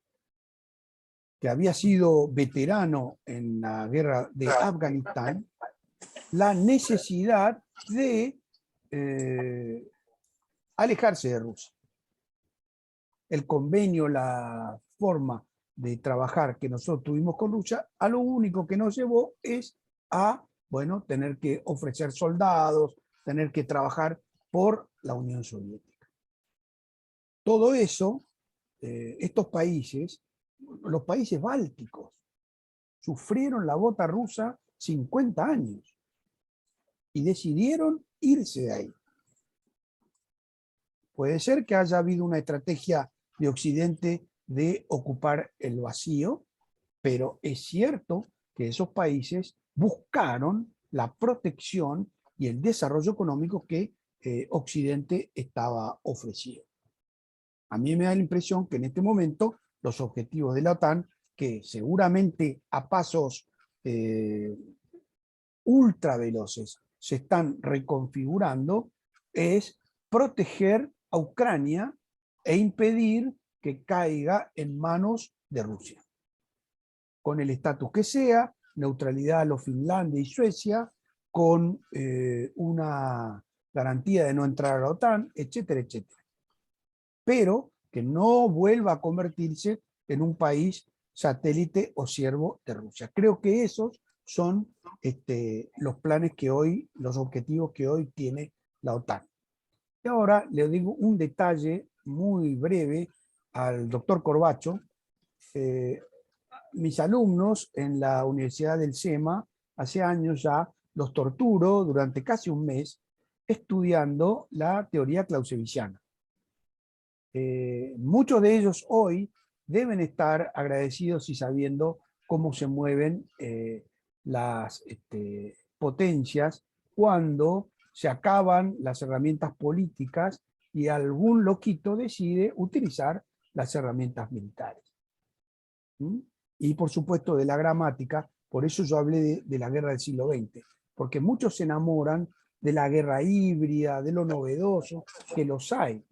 que había sido veterano en la guerra de Afganistán, la necesidad de alejarse de Rusia. El convenio, la forma de trabajar que nosotros tuvimos con Rusia, a lo único que nos llevó es a, bueno, tener que ofrecer soldados, tener que trabajar por la Unión Soviética. Todo eso, estos países, los países bálticos, sufrieron la bota rusa 50 años y decidieron irse de ahí. Puede ser que haya habido una estrategia de Occidente de ocupar el vacío, pero es cierto que esos países buscaron la protección y el desarrollo económico que Occidente estaba ofreciendo. A mí me da la impresión que en este momento los objetivos de la OTAN, que seguramente a pasos ultra veloces se están reconfigurando, es proteger a Ucrania e impedir que caiga en manos de Rusia. Con el estatus que sea, neutralidad a los Finlandia y Suecia, con una garantía de no entrar a la OTAN, etcétera, etcétera. Pero que no vuelva a convertirse en un país satélite o siervo de Rusia. Creo que esos son los planes que hoy, los objetivos que hoy tiene la OTAN. Y ahora le digo un detalle muy breve al doctor Corbacho. Mis alumnos en la Universidad del SEMA, hace años ya, los torturo durante casi un mes estudiando la teoría clausewitziana. Muchos de ellos hoy deben estar agradecidos y sabiendo cómo se mueven las potencias cuando se acaban las herramientas políticas y algún loquito decide utilizar las herramientas militares. ¿Mm? Y por supuesto de la gramática, por eso yo hablé de la guerra del siglo XX, porque muchos se enamoran de la guerra híbrida, de lo novedoso, que los hay.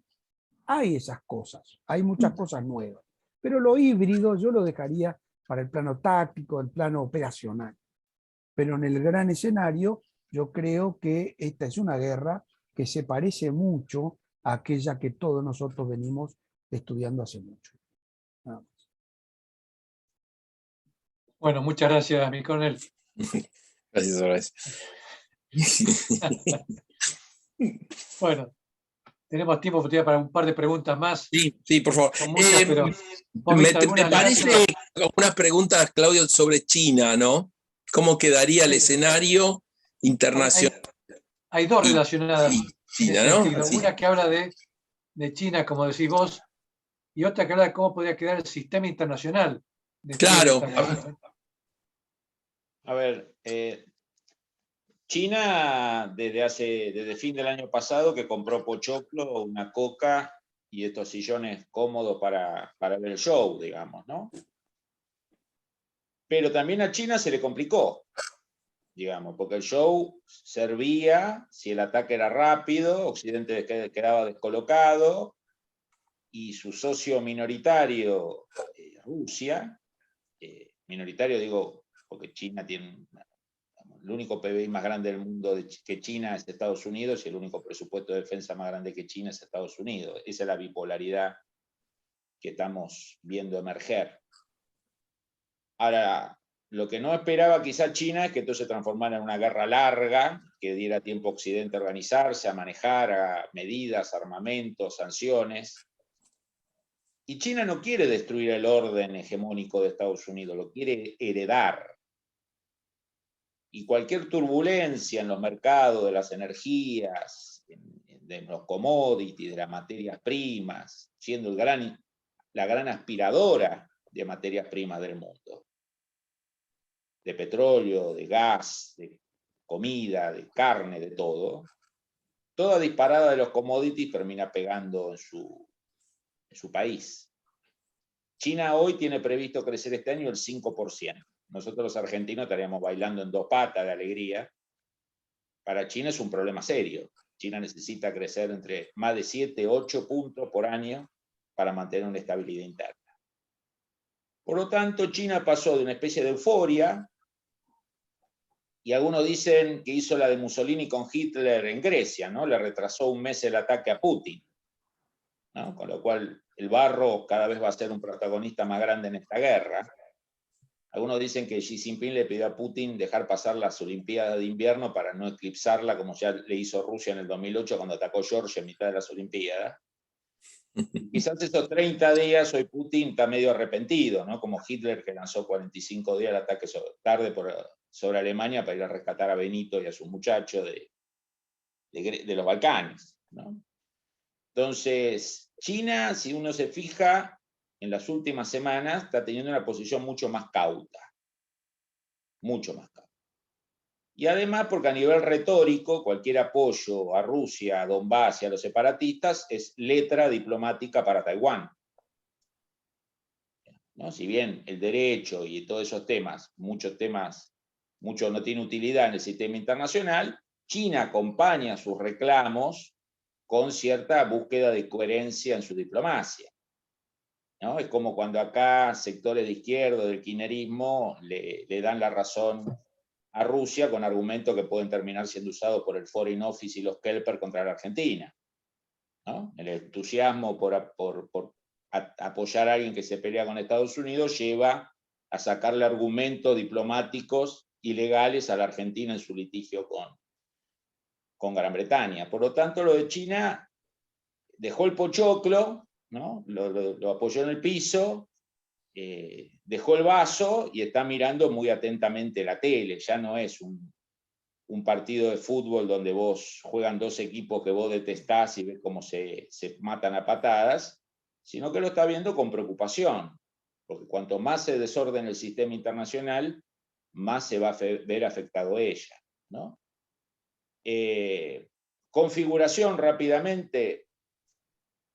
Hay esas cosas, hay muchas cosas nuevas, pero lo híbrido yo lo dejaría para el plano táctico, el plano operacional. Pero en el gran escenario, yo creo que esta es una guerra que se parece mucho a aquella que todos nosotros venimos estudiando hace mucho. Nada más. Bueno, muchas gracias, mi coronel. Gracias, Horacio. Bueno, tenemos tiempo para un par de preguntas más. Sí, sí, por favor. Son muchas, pero Me parece algunas preguntas, Claudio, sobre China, ¿no? ¿Cómo quedaría el escenario internacional? Hay dos relacionadas en China, ese ¿no? sentido. Así. Una que habla de China, como decís vos, y otra que habla de cómo podría quedar el sistema internacional. Claro. A ver, China desde fin del año pasado que compró pochoclo, una coca y estos sillones cómodos para ver el show, digamos, ¿no? Pero también a China se le complicó, digamos, porque el show servía si el ataque era rápido, Occidente quedaba descolocado y su socio minoritario, Rusia, minoritario digo porque China tiene el único PBI más grande del mundo que China es Estados Unidos y el único presupuesto de defensa más grande que China es Estados Unidos. Esa es la bipolaridad que estamos viendo emerger. Ahora, lo que no esperaba quizá China es que esto se transformara en una guerra larga, que diera tiempo a Occidente a organizarse, a manejar a medidas, armamentos, sanciones. Y China no quiere destruir el orden hegemónico de Estados Unidos, lo quiere heredar. Y cualquier turbulencia en los mercados de las energías, de los commodities, de las materias primas, siendo la gran aspiradora de materias primas del mundo, de petróleo, de gas, de comida, de carne, de todo, toda disparada de los commodities termina pegando en su país. China hoy tiene previsto crecer este año el 5%. Nosotros los argentinos estaríamos bailando en dos patas de alegría. Para China es un problema serio. China necesita crecer entre más de 7, 8 puntos por año para mantener una estabilidad interna. Por lo tanto, China pasó de una especie de euforia, y algunos dicen que hizo la de Mussolini con Hitler en Grecia, ¿no? Le retrasó un mes el ataque a Putin, ¿no? Con lo cual el barro cada vez va a ser un protagonista más grande en esta guerra. Algunos dicen que Xi Jinping le pidió a Putin dejar pasar las Olimpiadas de invierno para no eclipsarla, como ya le hizo Rusia en el 2008 cuando atacó Georgia en mitad de las Olimpiadas. Quizás estos 30 días hoy Putin está medio arrepentido, ¿no? Como Hitler, que lanzó 45 días el ataque tarde sobre Alemania para ir a rescatar a Benito y a sus muchachos de los Balcanes, ¿no? Entonces, China, si uno se fija, en las últimas semanas está teniendo una posición mucho más cauta. Mucho más cauta. Y además porque a nivel retórico, cualquier apoyo a Rusia, a Donbass y a los separatistas es letra diplomática para Taiwán, ¿no? Si bien el derecho y todos esos temas, mucho no tiene utilidad en el sistema internacional, China acompaña sus reclamos con cierta búsqueda de coherencia en su diplomacia, ¿no? Es como cuando acá sectores de izquierda del kirchnerismo le dan la razón a Rusia con argumentos que pueden terminar siendo usados por el Foreign Office y los Kelper contra la Argentina, ¿no? El entusiasmo por apoyar a alguien que se pelea con Estados Unidos lleva a sacarle argumentos diplomáticos ilegales a la Argentina en su litigio con Gran Bretaña. Por lo tanto, lo de China dejó el pochoclo, ¿no? Lo apoyó en el piso, dejó el vaso y está mirando muy atentamente la tele. Ya no es un partido de fútbol donde juegan dos equipos que vos detestás y ves cómo se matan a patadas, sino que lo está viendo con preocupación, porque cuanto más se desordene el sistema internacional, más se va a ver afectado ella, ¿no? Configuración rápidamente.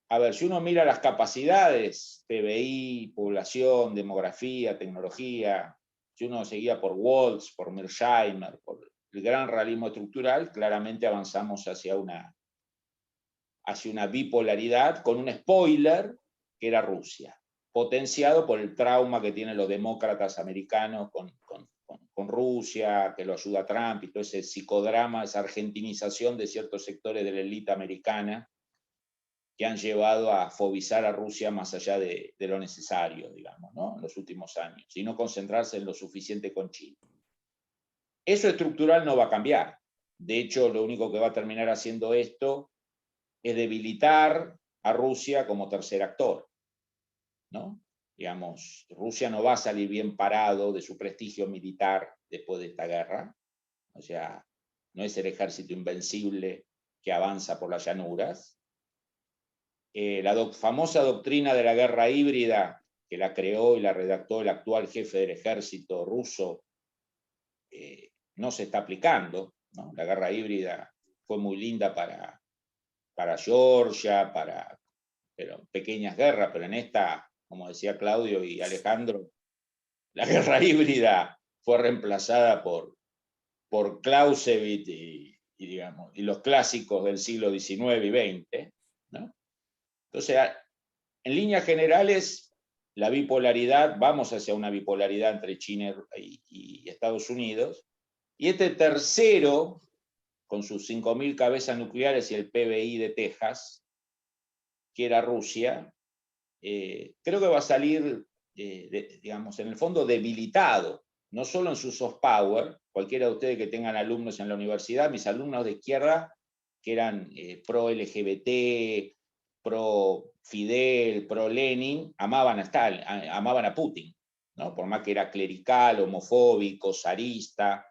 A ver, si uno mira las capacidades, PBI, población, demografía, tecnología, si uno seguía por Waltz, por Mearsheimer, por el gran realismo estructural, claramente avanzamos hacia una bipolaridad con un spoiler que era Rusia, potenciado por el trauma que tienen los demócratas americanos con Rusia, que lo ayuda Trump y todo ese psicodrama, esa argentinización de ciertos sectores de la élite americana que han llevado a fobizar a Rusia más allá de lo necesario, digamos, ¿no? En los últimos años, y no concentrarse en lo suficiente con China. Eso estructural no va a cambiar. De hecho, lo único que va a terminar haciendo esto es debilitar a Rusia como tercer actor, ¿no? Digamos, Rusia no va a salir bien parado de su prestigio militar después de esta guerra. O sea, no es el ejército invencible que avanza por las llanuras. La famosa doctrina de la guerra híbrida, que la creó y la redactó el actual jefe del ejército ruso, no se está aplicando, ¿no? La guerra híbrida fue muy linda para Georgia, pero pequeñas guerras, pero en esta, como decía Claudio y Alejandro, la guerra híbrida fue reemplazada por Clausewitz y los clásicos del siglo XIX y XX, ¿no? Entonces, en líneas generales, la bipolaridad, vamos hacia una bipolaridad entre China y Estados Unidos, y este tercero, con sus 5.000 cabezas nucleares y el PBI de Texas, que era Rusia, creo que va a salir, digamos, en el fondo debilitado, no solo en su soft power. Cualquiera de ustedes que tengan alumnos en la universidad, mis alumnos de izquierda, que eran pro-LGBT, pro-Fidel, pro-Lenin, amaban a Stalin, amaban a Putin, ¿no? Por más que era clerical, homofóbico, zarista.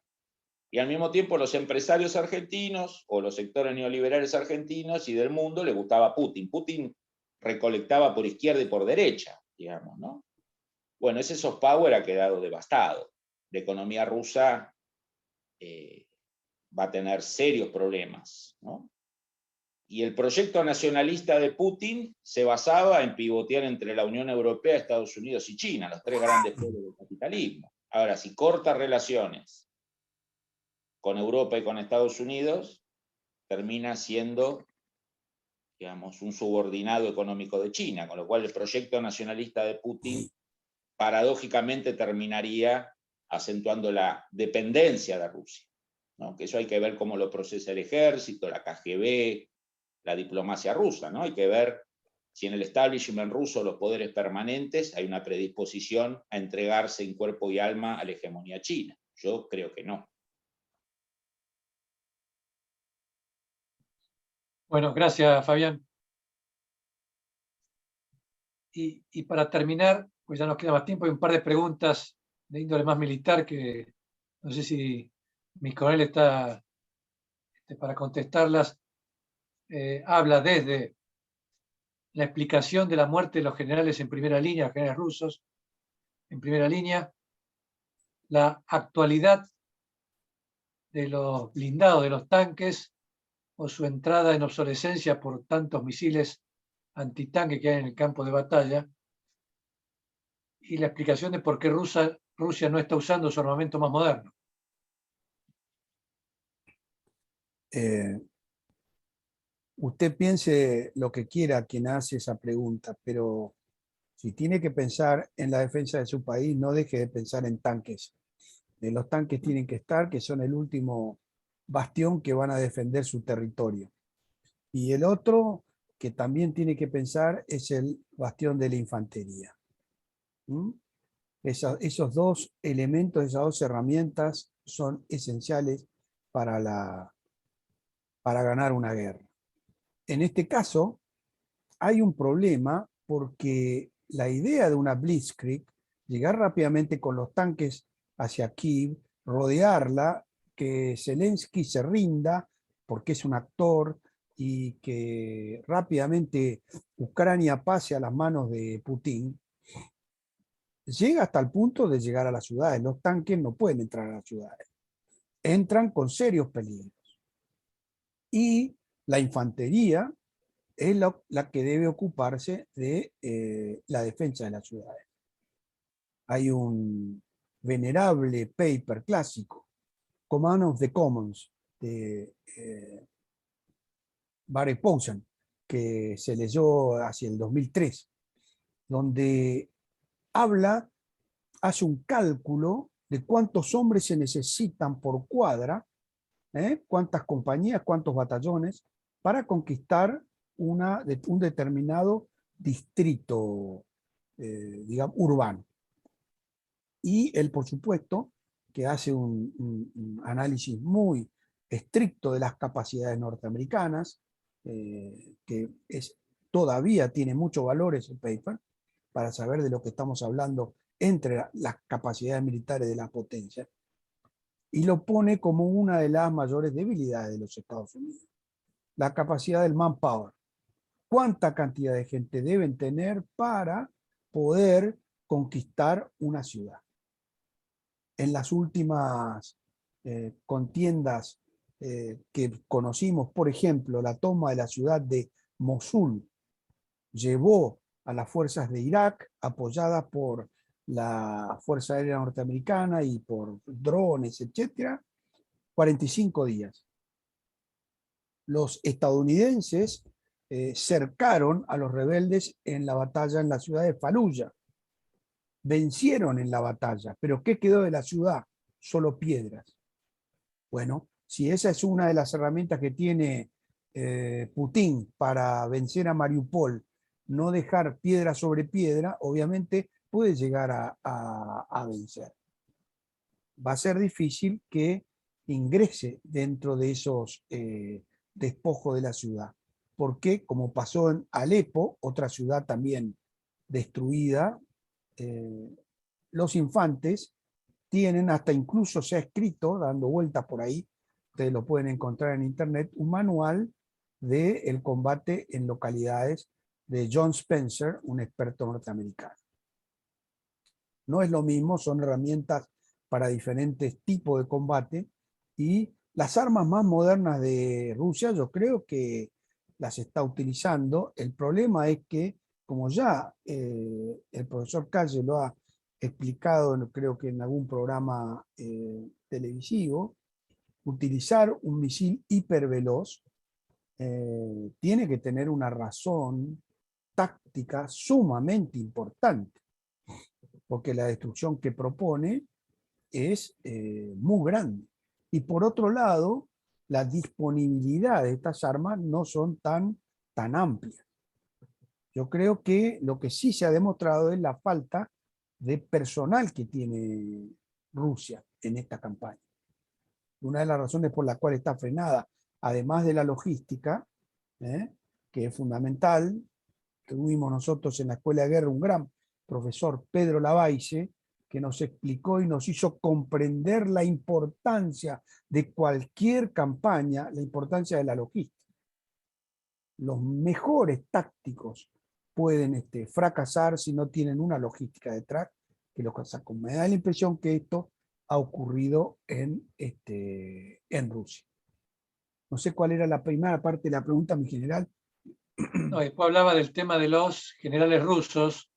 Y al mismo tiempo los empresarios argentinos o los sectores neoliberales argentinos y del mundo les gustaba Putin. Putin recolectaba por izquierda y por derecha, digamos, ¿no? Bueno, ese soft power ha quedado devastado. La economía rusa va a tener serios problemas, ¿no? Y el proyecto nacionalista de Putin se basaba en pivotear entre la Unión Europea, Estados Unidos y China, los tres grandes polos del capitalismo. Ahora, si corta relaciones con Europa y con Estados Unidos, termina siendo, digamos, un subordinado económico de China, con lo cual el proyecto nacionalista de Putin paradójicamente terminaría acentuando la dependencia de Rusia, ¿no? Que eso hay que ver cómo lo procesa el ejército, la KGB, la diplomacia rusa, ¿no? Hay que ver si en el establishment ruso, los poderes permanentes, hay una predisposición a entregarse en cuerpo y alma a la hegemonía china. Yo creo que no. Bueno, gracias, Fabián. Y para terminar, pues ya nos queda más tiempo, hay un par de preguntas de índole más militar que no sé si mi coronel está para contestarlas. Habla desde la explicación de la muerte de los generales en primera línea, los generales rusos en primera línea, la actualidad de los blindados de los tanques o su entrada en obsolescencia por tantos misiles antitanque que hay en el campo de batalla, y la explicación de por qué Rusia no está usando su armamento más moderno. Usted piense lo que quiera quien hace esa pregunta, pero si tiene que pensar en la defensa de su país, no deje de pensar en tanques. Los tanques tienen que estar, que son el último bastión que van a defender su territorio. Y el otro que también tiene que pensar es el bastión de la infantería. Esos dos elementos, esas dos herramientas son esenciales para ganar una guerra. En este caso, hay un problema porque la idea de una blitzkrieg, llegar rápidamente con los tanques hacia Kiev, rodearla, que Zelensky se rinda porque es un actor y que rápidamente Ucrania pase a las manos de Putin, llega hasta el punto de llegar a las ciudades. Los tanques no pueden entrar a las ciudades. Entran con serios peligros. Y la infantería es la que debe ocuparse de la defensa de las ciudades. Hay un venerable paper clásico, Command of the Commons, de Barry Powson, que se leyó hacia el 2003, donde hace un cálculo de cuántos hombres se necesitan por cuadra, cuántas compañías, cuántos batallones, para conquistar un determinado distrito, digamos, urbano. Y él, por supuesto, que hace un análisis muy estricto de las capacidades norteamericanas, que todavía tiene mucho valor ese paper, para saber de lo que estamos hablando entre las capacidades militares de la potencia, y lo pone como una de las mayores debilidades de los Estados Unidos. La capacidad del manpower. ¿Cuánta cantidad de gente deben tener para poder conquistar una ciudad? En las últimas contiendas que conocimos, por ejemplo, la toma de la ciudad de Mosul llevó a las fuerzas de Irak, apoyadas por la Fuerza Aérea Norteamericana y por drones, etcétera, 45 días. Los estadounidenses cercaron a los rebeldes en la batalla en la ciudad de Faluya. Vencieron en la batalla, pero ¿qué quedó de la ciudad? Solo piedras. Bueno, si esa es una de las herramientas que tiene Putin para vencer a Mariupol, no dejar piedra sobre piedra, obviamente puede llegar a vencer. Va a ser difícil que ingrese dentro de esos despojos de la ciudad, porque como pasó en Alepo, otra ciudad también destruida, los infantes tienen, hasta incluso se ha escrito, dando vueltas por ahí, ustedes lo pueden encontrar en internet, un manual del combate en localidades de John Spencer, un experto norteamericano. No es lo mismo, son herramientas para diferentes tipos de combate, y las armas más modernas de Rusia yo creo que las está utilizando. El problema es que, como ya el profesor Calle lo ha explicado, creo que en algún programa televisivo, utilizar un misil hiperveloz tiene que tener una razón táctica sumamente importante, porque la destrucción que propone es muy grande. Y por otro lado, la disponibilidad de estas armas no son tan amplias. Yo creo que lo que sí se ha demostrado es la falta de personal que tiene Rusia en esta campaña. Una de las razones por las cuales está frenada, además de la logística, que es fundamental. Tuvimos nosotros en la Escuela de Guerra un gran profesor, Pedro Lavalle, que nos explicó y nos hizo comprender la importancia de cualquier campaña, la importancia de la logística. Los mejores tácticos pueden fracasar si no tienen una logística detrás que los saca. Me da la impresión que esto ha ocurrido en Rusia. No sé cuál era la primera parte de la pregunta, mi general. No, después hablaba del tema de los generales rusos.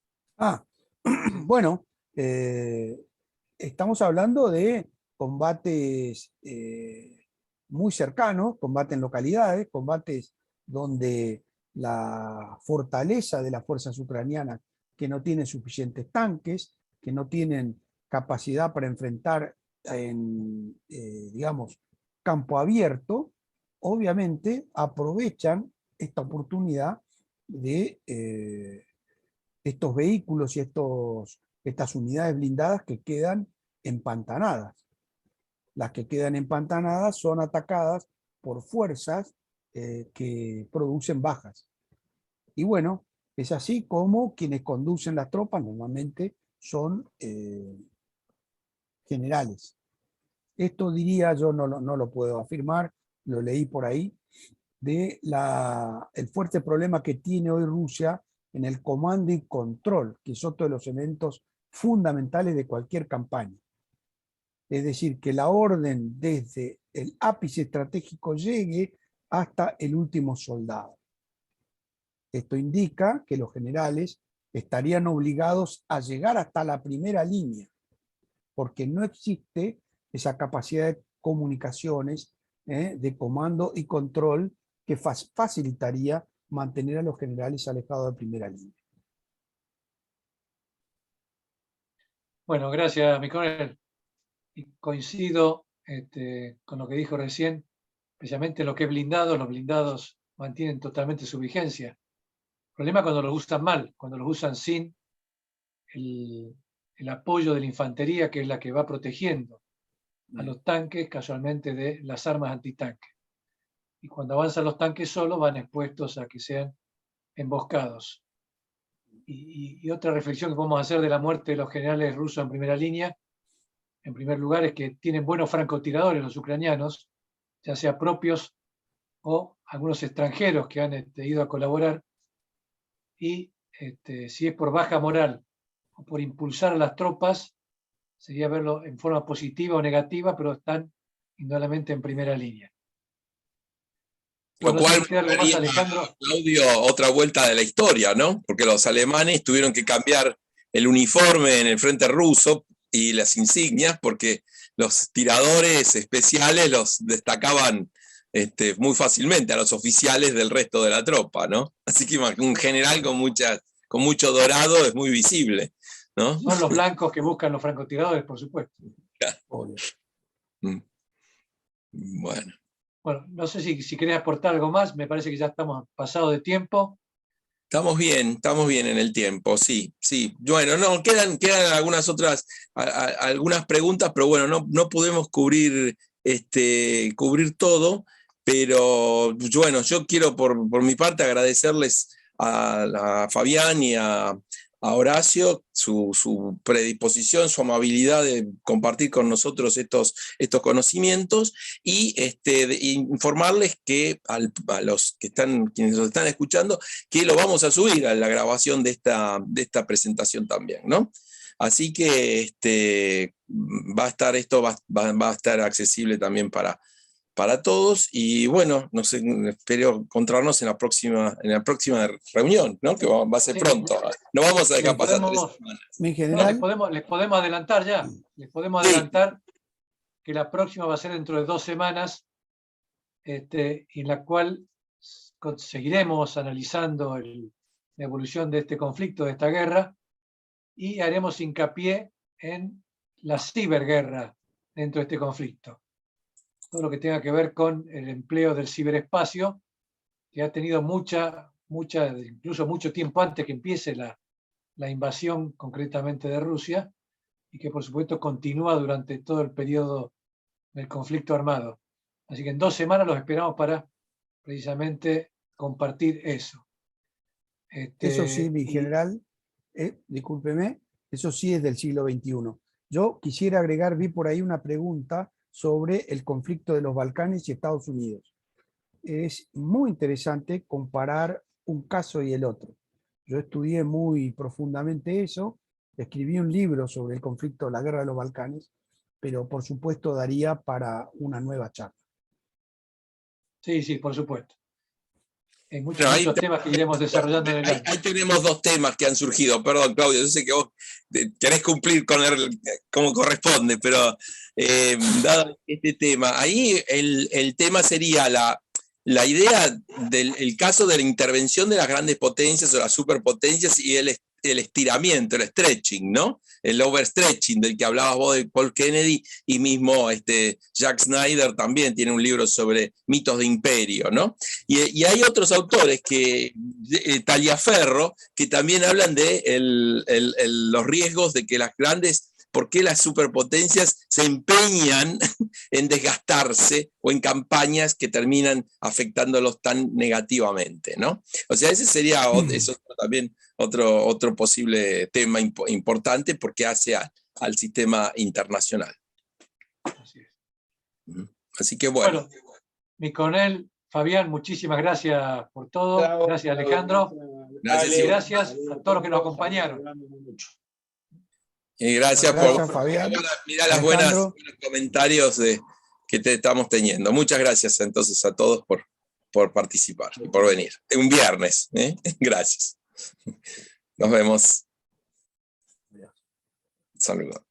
Bueno, estamos hablando de combates muy cercanos, combates en localidades, combates donde la fortaleza de las fuerzas ucranianas, que no tienen suficientes tanques, que no tienen capacidad para enfrentar en, digamos, campo abierto, obviamente aprovechan esta oportunidad de estos vehículos y estos estas unidades blindadas que quedan empantanadas. Las que quedan empantanadas son atacadas por fuerzas que producen bajas. Y bueno, es así como quienes conducen las tropas normalmente son generales. Esto diría, yo no lo puedo afirmar, lo leí por ahí, de el fuerte problema que tiene hoy Rusia en el comando y control, que es otro de los elementos fundamentales de cualquier campaña. Es decir, que la orden desde el ápice estratégico llegue hasta el último soldado. Esto indica que los generales estarían obligados a llegar hasta la primera línea, porque no existe esa capacidad de comunicaciones, de comando y control que facilitaría mantener a los generales alejados de primera línea. Bueno, gracias, mi coronel. Y coincido con lo que dijo recién, especialmente lo que es blindado. Los blindados mantienen totalmente su vigencia. El problema es cuando los usan mal, cuando los usan sin el apoyo de la infantería, que es la que va protegiendo a los tanques, casualmente, de las armas antitanques. Y cuando avanzan los tanques solos, van expuestos a que sean emboscados. Y otra reflexión que podemos hacer de la muerte de los generales rusos en primera línea, en primer lugar, es que tienen buenos francotiradores los ucranianos, ya sea propios o algunos extranjeros que han ido a colaborar. Y si es por baja moral o por impulsar a las tropas, sería verlo en forma positiva o negativa, pero están indudablemente en primera línea. Lo Bueno, cual no sé si queda algo más, Alejandro. Claudio, otra vuelta de la historia, ¿no? Porque los alemanes tuvieron que cambiar el uniforme en el frente ruso y las insignias, porque los tiradores especiales los destacaban muy fácilmente a los oficiales del resto de la tropa, ¿no? Así que un general con mucho dorado es muy visible, ¿no? Son los blancos que buscan los francotiradores, por supuesto. Obvio. Bueno. Bueno, no sé si querés aportar algo más, me parece que ya estamos pasados de tiempo. Estamos bien en el tiempo, sí. Bueno, no, quedan algunas preguntas, pero bueno, no podemos cubrir todo, pero bueno, yo quiero por mi parte agradecerles a Fabián y a Horacio su predisposición, su amabilidad de compartir con nosotros estos conocimientos y informarles que a los quienes nos están escuchando, que lo vamos a subir a la grabación de esta presentación también, ¿no? Así que va a estar accesible también para todos, y bueno, no sé, espero encontrarnos en la próxima reunión, ¿no? Que va a ser pronto. No vamos a dejar pasar 3 semanas. En general, les podemos adelantar ya. Les podemos adelantar que la próxima va a ser dentro de 2 semanas, en la cual seguiremos analizando la evolución de este conflicto, de esta guerra, y haremos hincapié en la ciberguerra dentro de este conflicto. Todo lo que tenga que ver con el empleo del ciberespacio, que ha tenido incluso mucho tiempo antes que empiece la invasión concretamente de Rusia, y que por supuesto continúa durante todo el periodo del conflicto armado. Así que en 2 semanas los esperamos para precisamente compartir eso. Eso sí, mi general, discúlpeme, eso sí es del siglo XXI. Yo quisiera agregar, vi por ahí una pregunta sobre el conflicto de los Balcanes y Estados Unidos. Es muy interesante comparar un caso y el otro. Yo estudié muy profundamente eso, escribí un libro sobre el conflicto, la guerra de los Balcanes, pero por supuesto daría para una nueva charla. Sí, por supuesto. Hay muchos temas que iremos desarrollando en el año. Ahí tenemos 2 temas que han surgido. Perdón, Claudio, yo sé que vos querés cumplir con como corresponde, pero dado este tema, ahí el tema sería la idea del caso de la intervención de las grandes potencias o las superpotencias y el estiramiento, el stretching, ¿no? El overstretching del que hablabas vos de Paul Kennedy, y mismo Jack Snyder también tiene un libro sobre mitos de imperio, ¿no? Y hay otros autores, Taliaferro, que también hablan de los riesgos de que las grandes, por qué las superpotencias se empeñan en desgastarse o en campañas que terminan afectándolos tan negativamente, ¿no? O sea, ese sería eso también otro posible tema importante, porque hace al sistema internacional. Así es. Así que bueno. Mi coronel Fabián, muchísimas gracias por todo. Gracias, Alejandro. Gracias, y gracias a todos los que nos acompañaron. Y gracias por Fabián. Mirá los buenos comentarios que te estamos teniendo. Muchas gracias entonces a todos por participar y por venir. Un viernes. Gracias. Nos vemos. Saludos.